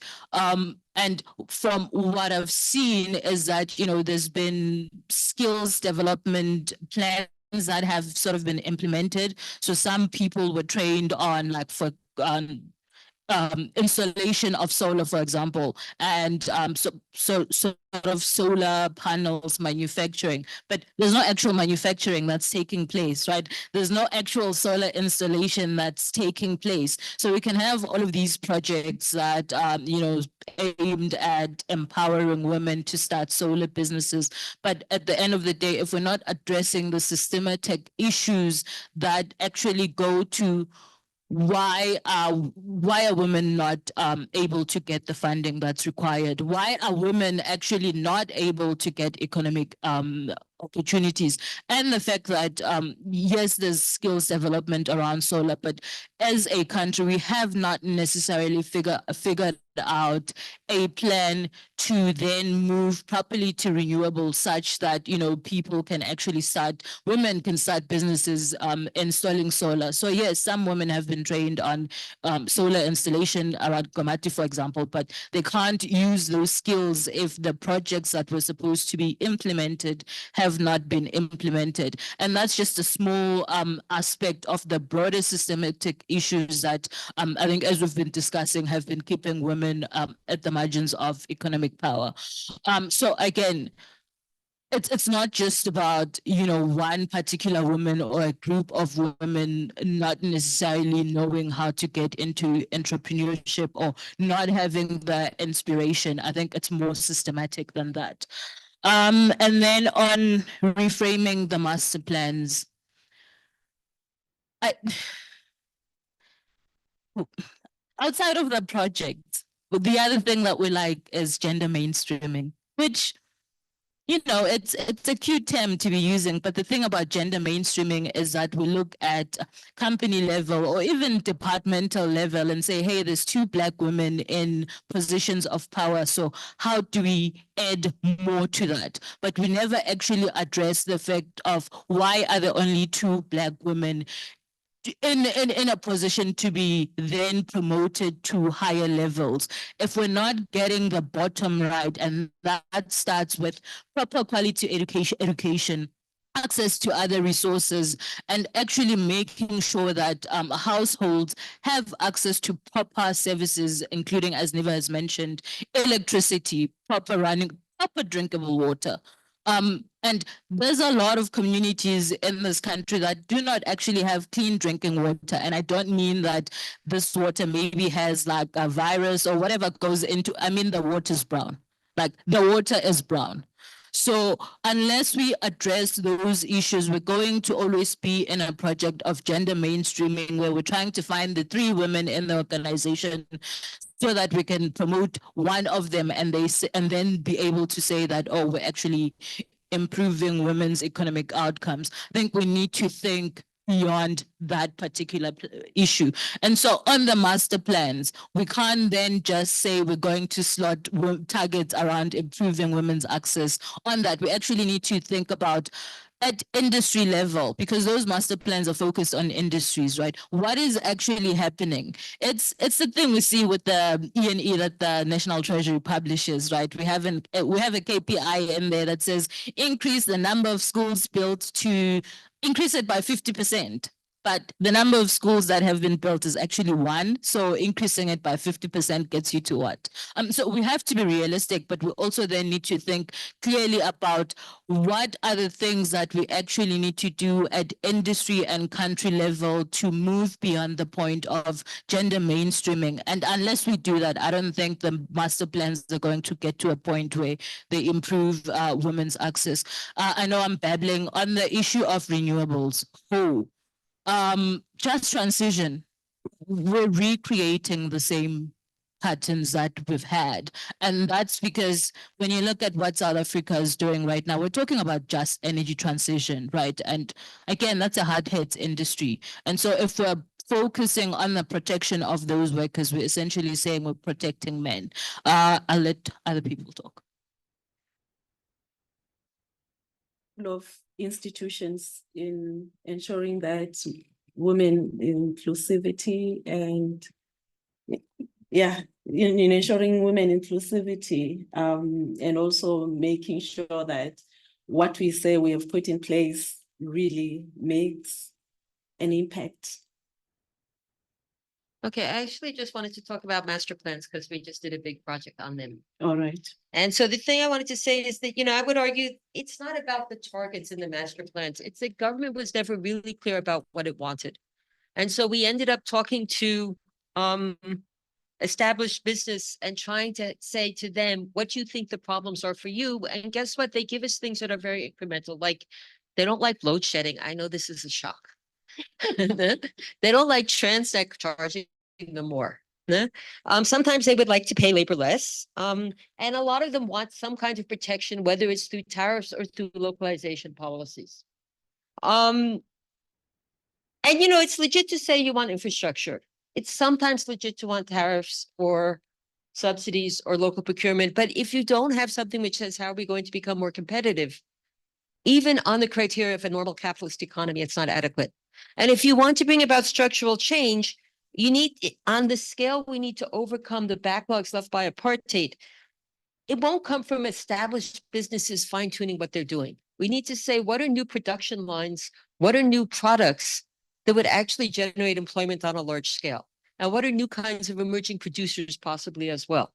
And from what I've seen is that, there's been skills development plans that have sort of been implemented. So some people were trained on installation of solar, for example, and so sort of solar panels manufacturing, but there's no actual manufacturing that's taking place, right? There's no actual solar installation that's taking place. So we can have all of these projects that aimed at empowering women to start solar businesses, but at the end of the day, if we're not addressing the systematic issues that actually go to why are women not able to get the funding that's required? Why are women actually not able to get economic opportunities? And the fact that yes, there's skills development around solar, but as a country, we have not necessarily figured out a plan to then move properly to renewables, such that people can actually women can start businesses installing solar. So yes, some women have been trained on solar installation around Komati, for example, but they can't use those skills if the projects that were supposed to be implemented have not been implemented. And that's just a small aspect of the broader systematic issues that I think, as we've been discussing, have been keeping women at the margins of economic power. So again, it's not just about one particular woman or a group of women not necessarily knowing how to get into entrepreneurship or not having the inspiration. I think it's more systematic than that. And then on reframing the master plans, outside of the project, the other thing that we like is gender mainstreaming, which it's a cute term to be using, but the thing about gender mainstreaming is that we look at company level or even departmental level and say, hey, there's 2 Black women in positions of power, so how do we add more to that? But we never actually address the fact of why are there only 2 Black women in a position to be then promoted to higher levels. If we're not getting the bottom right, and that starts with proper quality education, access to other resources, and actually making sure that households have access to proper services, including, as Neva has mentioned, electricity, proper drinkable water. And there's a lot of communities in this country that do not actually have clean drinking water. And I don't mean that this water maybe has like a virus or whatever goes into, I mean, the water's brown. Like the water is brown. So unless we address those issues, we're going to always be in a project of gender mainstreaming where we're trying to find the 3 women in the organization so that we can promote one of them and then be able to say that, oh, we're actually improving women's economic outcomes. I think we need to think beyond that particular issue. And so on the master plans, we can't then just say we're going to slot targets around improving women's access on that. We actually need to think about at industry level, because those master plans are focused on industries, right? What is actually happening? It's the thing we see with the E&E that the National Treasury publishes, right? We have a KPI in there that says increase the number of schools built to increase it by 50%. But the number of schools that have been built is actually 1. So increasing it by 50% gets you to what? So we have to be realistic, but we also then need to think clearly about what are the things that we actually need to do at industry and country level to move beyond the point of gender mainstreaming. And unless we do that, I don't think the master plans are going to get to a point where they improve women's access. I know I'm babbling on the issue of renewables. Just transition, we're recreating the same patterns that we've had. And that's because when you look at what South Africa is doing right now, we're talking about just energy transition, right? And again, that's a hard hit industry. And so if we're focusing on the protection of those workers, we're essentially saying we're protecting men. I'll let other people talk. of institutions in ensuring that women inclusivity and in ensuring women inclusivity, and also making sure that what we say we have put in place really makes an impact. Okay, I actually just wanted to talk about master plans because we just did a big project on them. All right. And so the thing I wanted to say is that, I would argue it's not about the targets in the master plans. It's that government was never really clear about what it wanted. And so we ended up talking to established business and trying to say to them, what do you think the problems are for you? And guess what? They give us things that are very incremental, like they don't like load shedding. I know this is a shock. They don't like Transnet charging them more. Sometimes they would like to pay labor less. And a lot of them want some kind of protection, whether it's through tariffs or through localization policies. And it's legit to say you want infrastructure. It's sometimes legit to want tariffs or subsidies or local procurement. But if you don't have something which says, how are we going to become more competitive? Even on the criteria of a normal capitalist economy, it's not adequate. And if you want to bring about structural change, you need, on the scale, we need to overcome the backlogs left by apartheid. It won't come from established businesses fine-tuning what they're doing. We need to say, what are new production lines? What are new products that would actually generate employment on a large scale? And what are new kinds of emerging producers possibly as well,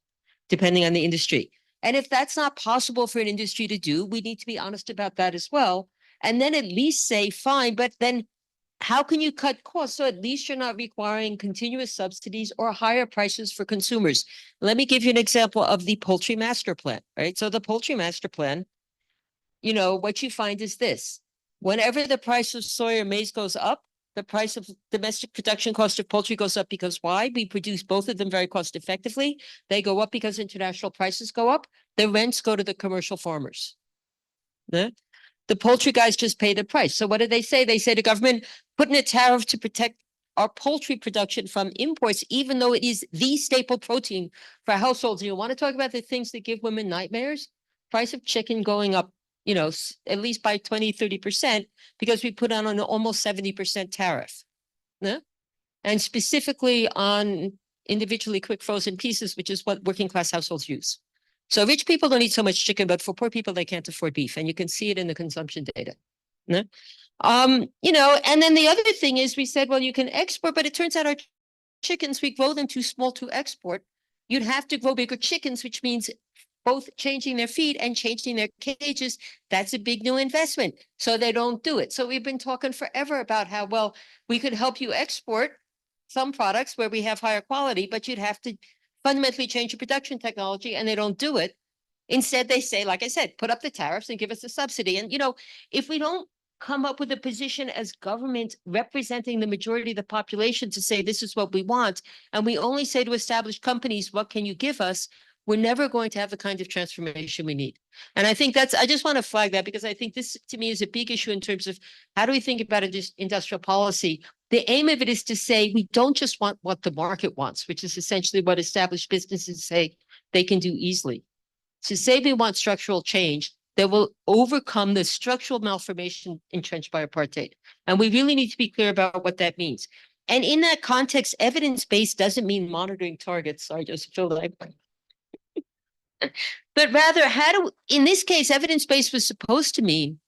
depending on the industry? And if that's not possible for an industry to do, we need to be honest about that as well. And then at least say, fine, but then how can you cut costs? So at least you're not requiring continuous subsidies or higher prices for consumers. Let me give you an example of the poultry master plan, right? So the poultry master plan, what you find is this. Whenever the price of soy or maize goes up, the price of domestic production cost of poultry goes up because why? We produce both of them very cost effectively. They go up because international prices go up. The rents go to the commercial farmers. The poultry guys just pay the price. So what do? They say to government, put in a tariff to protect our poultry production from imports, even though it is the staple protein for households. You want to talk about the things that give women nightmares? Price of chicken going up, at least by 20, 30%, because we put on an almost 70% tariff. Yeah? And specifically on individually quick frozen pieces, which is what working class households use. So rich people don't eat so much chicken, but for poor people, they can't afford beef. And you can see it in the consumption data. Yeah? And then the other thing is we said, well, you can export, but it turns out our chickens, we grow them too small to export. You'd have to grow bigger chickens, which means both changing their feed and changing their cages. That's a big new investment. So they don't do it. So we've been talking forever about how, well, we could help you export some products where we have higher quality, but you'd have to fundamentally change your production technology, and they don't do it. Instead, they say, like I said, put up the tariffs and give us a subsidy. And, if we don't come up with a position as government representing the majority of the population to say, this is what we want, and we only say to established companies, what can you give us? We're never going to have the kind of transformation we need. And I think I just want to flag that because I think this, to me, is a big issue in terms of how do we think about industrial policy? The aim of it is to say, we don't just want what the market wants, which is essentially what established businesses say they can do easily. To say we want structural change that will overcome the structural malformation entrenched by apartheid. And we really need to be clear about what that means. And in that context, evidence-based doesn't mean monitoring targets. Sorry, just feel like. But rather, in this case, evidence-based was supposed to mean,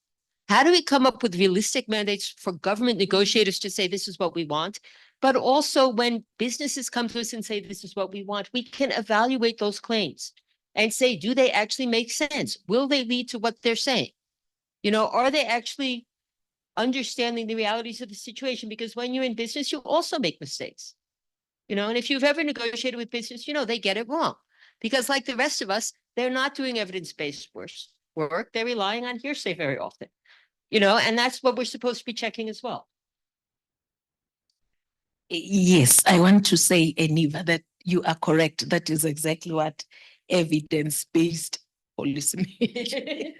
how do we come up with realistic mandates for government negotiators to say, this is what we want? But also when businesses come to us and say, this is what we want, we can evaluate those claims and say, do they actually make sense? Will they lead to what they're saying? Are they actually understanding the realities of the situation? Because when you're in business, you also make mistakes. And if you've ever negotiated with business, they get it wrong. Because like the rest of us, they're not doing evidence-based work. They're relying on hearsay very often. And that's what we're supposed to be checking as well. Yes, I want to say, Neva, that you are correct. That is exactly what evidence-based policy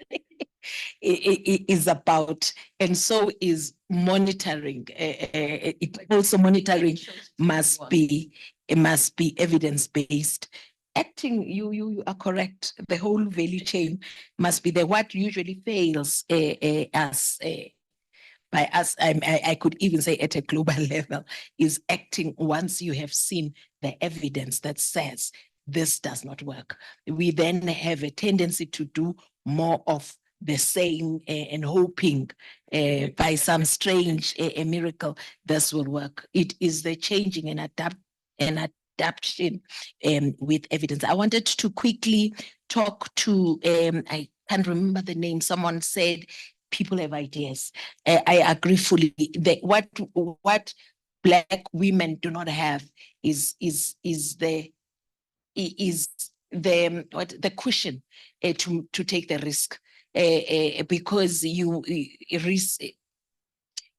is about. And so is monitoring. It also monitoring must be evidence-based. acting, you are correct. The whole value chain must be there. What usually fails us by us, I could even say at a global level, is acting once you have seen the evidence that says this does not work. We then have a tendency to do more of the same and hoping by some strange miracle this will work. It is the changing and adaptation with evidence. I wanted to quickly talk to, I can't remember the name, someone said, people have ideas. I agree fully. What Black women do not have is the cushion to take the risk, because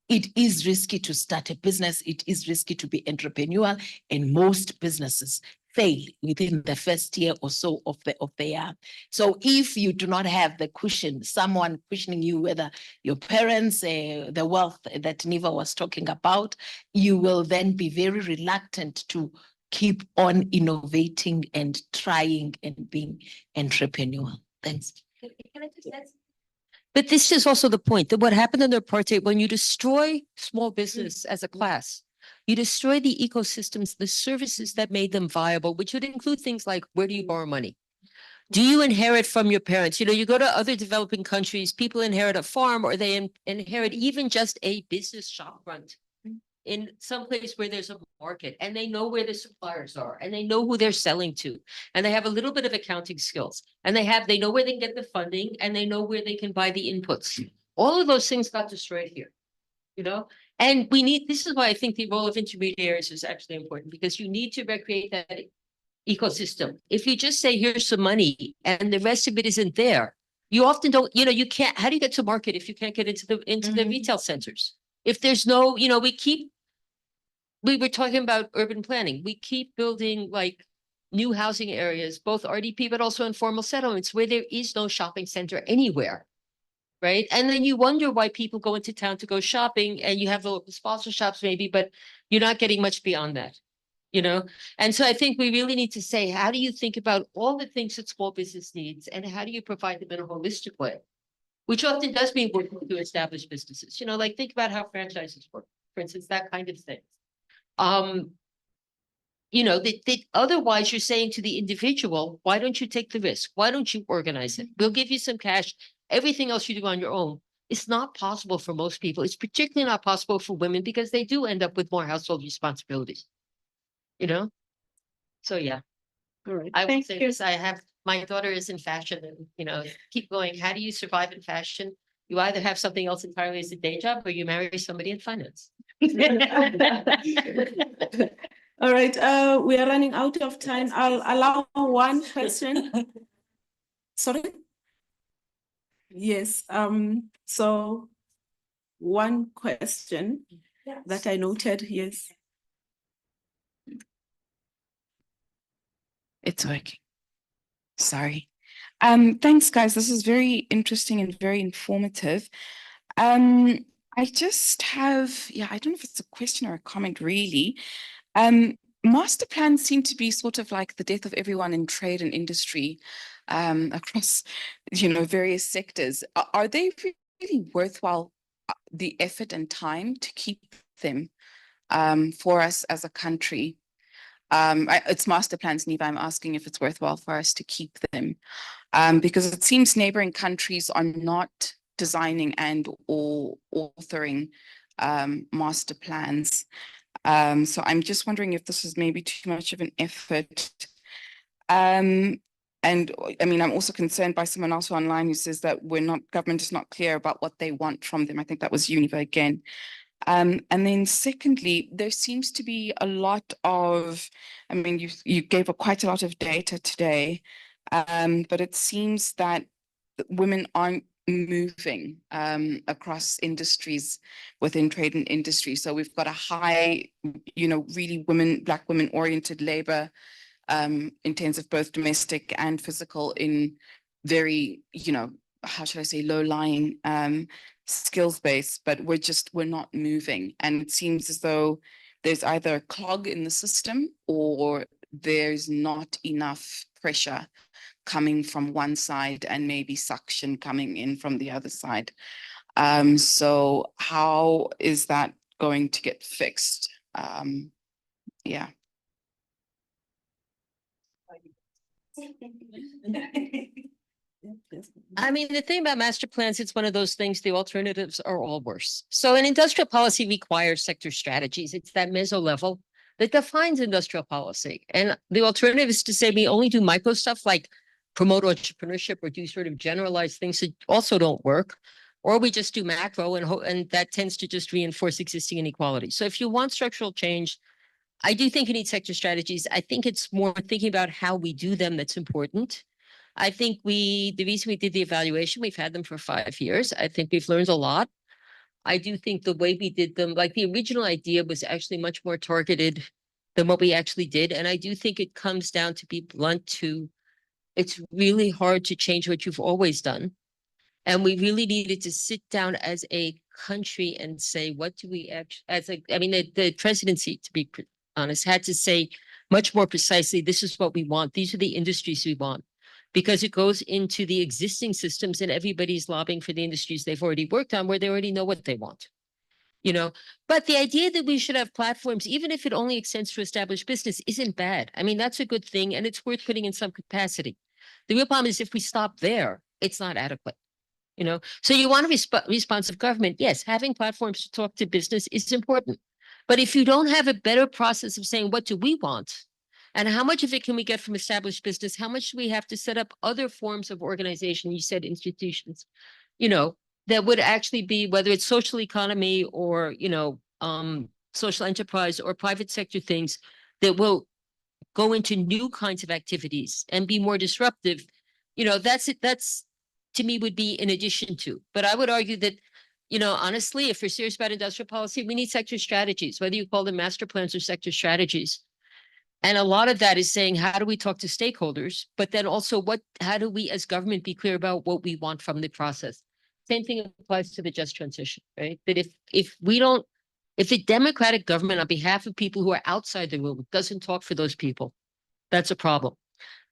it is risky to start a business. It is risky to be entrepreneurial, and most businesses fail within the first year or so of the year. So if you do not have the cushion, someone cushioning you, whether your parents, the wealth that Neva was talking about, you will then be very reluctant to keep on innovating and trying and being entrepreneurial. Thanks. Can I just add? But this is also the point that what happened in the apartheid, when you destroy small business as a class, you destroy the ecosystems, the services that made them viable, which would include things like, where do you borrow money? Do you inherit from your parents? You know, you go to other developing countries, people inherit a farm, or they inherit even just a business shop front in some place where there's a market, and they know where the suppliers are, and they know who they're selling to, and they have a little bit of accounting skills, and they know where they can get the funding, and they know where they can buy the inputs. All of those things got destroyed here, you know? And this is why I think the role of intermediaries is actually important, because you need to recreate that ecosystem. If you just say, here's some money, and the rest of it isn't there, you often don't, you know, you can't, how do you get to market if you can't get into the retail centers? If there's no, you know, we were talking about urban planning. We keep building like new housing areas, both RDP, but also informal settlements where there is no shopping center anywhere, right? And then you wonder why people go into town to go shopping, and you have the local sponsor shops maybe, but you're not getting much beyond that, you know? And so I think we really need to say, how do you think about all the things that small business needs, and how do you provide them in a holistic way? Which often does mean working to establish businesses, you know, like think about how franchises work, for instance, that kind of thing. You know, that otherwise you're saying to the individual, why don't you take the risk? Why don't you organize it? We'll give you some cash. Everything else you do on your own. It's not possible for most people. It's particularly not possible for women, because they do end up with more household responsibilities, you know? So yeah. All right. I would say this, my daughter is in fashion, and, you know, keep going. How do you survive in fashion? You either have something else entirely as a day job, or you marry somebody in finance. All right, we are running out of time. I'll allow one question. Sorry? Yes, so one question that I noted, yes. It's working. Sorry. Thanks, guys. This is very interesting and very informative. I just have, I don't know if it's a question or a comment really. Master plans seem to be sort of like the death of everyone in trade and industry across, you know, various sectors. Are they really worthwhile, the effort and time to keep them for us as a country? It's master plans, Neva. I'm asking if it's worthwhile for us to keep them, because it seems neighboring countries are not designing and or authoring master plans. So I'm just wondering if this is maybe too much of an effort. And I mean, I'm also concerned by someone else online who says that government is not clear about what they want from them. I think that was Neva again. And then secondly, there seems to be a lot of, I mean, you gave quite a lot of data today, but it seems that women aren't moving across industries within trade and industry. So we've got a high, you know, really Black women oriented labor in terms of both domestic and physical in very, you know, how should I say, low-lying skills base, but we're not moving. And it seems as though there's either a clog in the system or there's not enough pressure coming from one side and maybe suction coming in from the other side. So how is that going to get fixed? Yeah. I mean, the thing about master plans, it's one of those things, the alternatives are all worse. So an industrial policy requires sector strategies. It's that meso level that defines industrial policy. And the alternative is to say we only do micro stuff like promote entrepreneurship or do sort of generalized things that also don't work. Or we just do macro and that tends to just reinforce existing inequalities. So if you want structural change, I do think you need sector strategies. I think it's more thinking about how we do them that's important. I think the reason we did the evaluation, we've had them for 5 years. I think we've learned a lot. I do think the way we did them, like the original idea was actually much more targeted than what we actually did. And I do think it comes down, to be blunt, to it's really hard to change what you've always done. And we really needed to sit down as a country and say, what do we actually, the presidency, to be honest, had to say much more precisely, this is what we want. These are the industries we want. Because it goes into the existing systems and everybody's lobbying for the industries they've already worked on where they already know what they want. But the idea that we should have platforms, even if it only extends to established business, isn't bad. I mean, that's a good thing and it's worth putting in some capacity. The real problem is if we stop there, it's not adequate. So you want a responsive government. Yes, having platforms to talk to business is important. But if you don't have a better process of saying, what do we want? And how much of it can we get from established business? How much do we have to set up other forms of organization? You said institutions, that would actually be, whether it's social economy or, social enterprise or private sector things that will go into new kinds of activities and be more disruptive. That's it. That's, to me, would be in addition to. But I would argue that, honestly, if we're serious about industrial policy, we need sector strategies, whether you call them master plans or sector strategies. And a lot of that is saying, how do we talk to stakeholders? But then also, how do we as government be clear about what we want from the process? Same thing applies to the just transition, right? That if the democratic government on behalf of people who are outside the room doesn't talk for those people, that's a problem.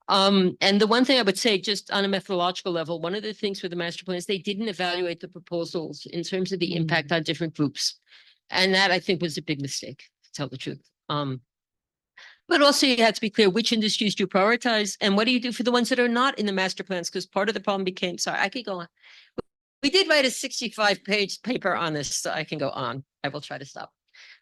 And the one thing I would say, just on a methodological level, one of the things with the master plan is they didn't evaluate the proposals in terms of the impact on different groups. And that, I think, was a big mistake, to tell the truth. But also you have to be clear which industries do you prioritize and what do you do for the ones that are not in the master plans? Because part of the problem became, sorry, I could go on. We did write a 65-page paper on this, so I can go on. I will try to stop.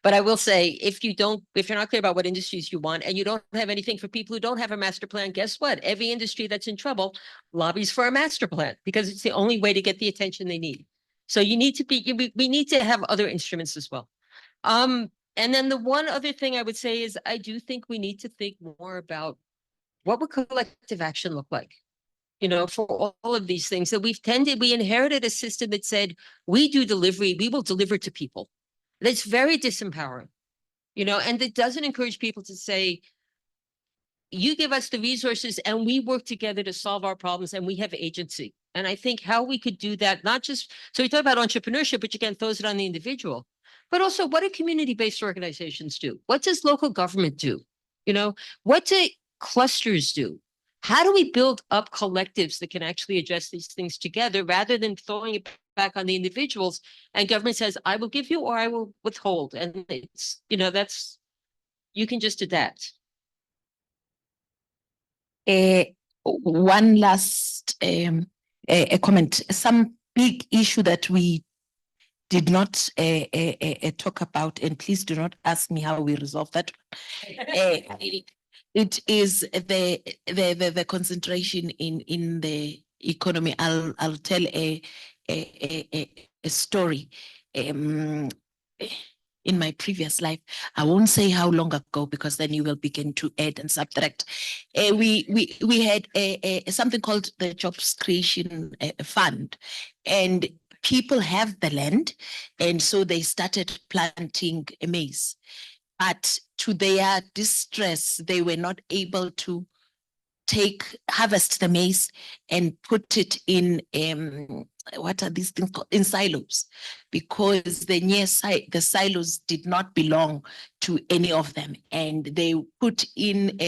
But I will say, if you're not clear about what industries you want and you don't have anything for people who don't have a master plan, guess what? Every industry that's in trouble lobbies for a master plan because it's the only way to get the attention they need. So we need to have other instruments as well. And then the one other thing I would say is I do think we need to think more about what would collective action look like, for all of these things. So we inherited a system that said, we do delivery, we will deliver to people. That's very disempowering, and it doesn't encourage people to say, you give us the resources and we work together to solve our problems and we have agency. And I think how we could do that, not just, so we talk about entrepreneurship, which again throws it on the individual, but also what do community-based organizations do? What does local government do? What do clusters do? How do we build up collectives that can actually address these things together rather than throwing it back on the individuals and government says, I will give you or I will withhold. And it's, you can just adapt. One last a comment. Some big issue that we did not talk about, and please do not ask me how we resolve that. It is the concentration in the economy. I'll tell a story. In my previous life, I won't say how long ago because then you will begin to add and subtract. We had something called the Jobs Creation Fund, and people have the land, and so they started planting maize. But to their distress, they were not able to harvest the maize and put it in what are these things called? In silos, because the silos did not belong to any of them, and they put in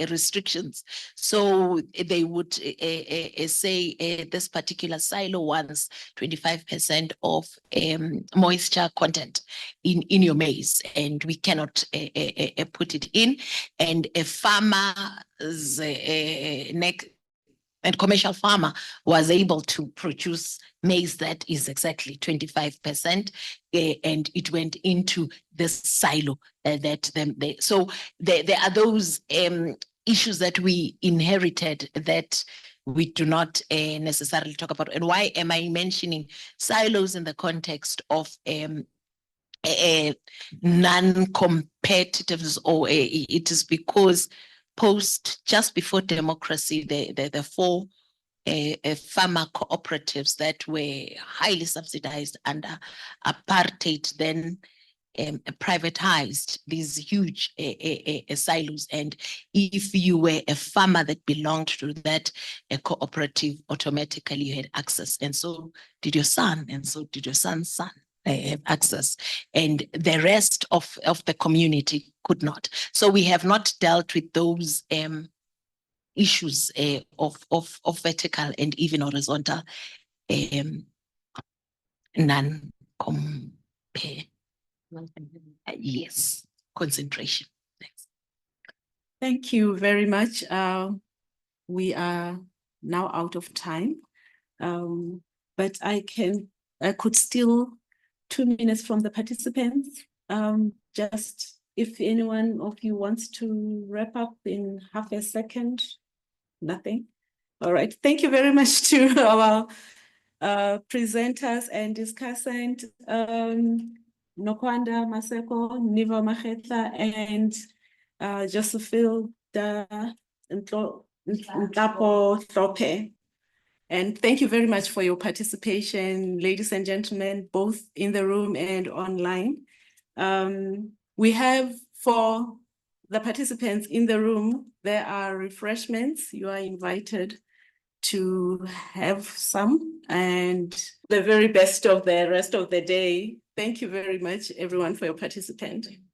restrictions. So they would say this particular silo wants 25% of moisture content in your maize, and we cannot put it in. And a farmer's and commercial farmer was able to produce maize that is exactly 25%, and it went into the silo so there are those issues that we inherited that we do not necessarily talk about. And why am I mentioning silos in the context of non-competitiveness, or it is because just before democracy, the four farmer cooperatives that were highly subsidized under apartheid then privatized these huge silos. And if you were a farmer that belonged to that cooperative, automatically you had access, and so did your son, and so did your son's son have access, and the rest of the community could not. So we have not dealt with those issues of vertical and even horizontal yes, concentration. Thanks. Thank you very much. We are now out of time, but I could steal 2 minutes from the participants. Just if anyone of you wants to wrap up in half a second. Nothing. All right. Thank you very much to our presenters and discussants, Nokwanda Maseko, Neva Makgetla, and Josephine Ntapo-Hlope. And thank you very much for your participation, ladies and gentlemen, both in the room and online. We have, for the participants in the room, there are refreshments. You are invited to have some, and the very best of the rest of the day. Thank you very much, everyone, for your participation.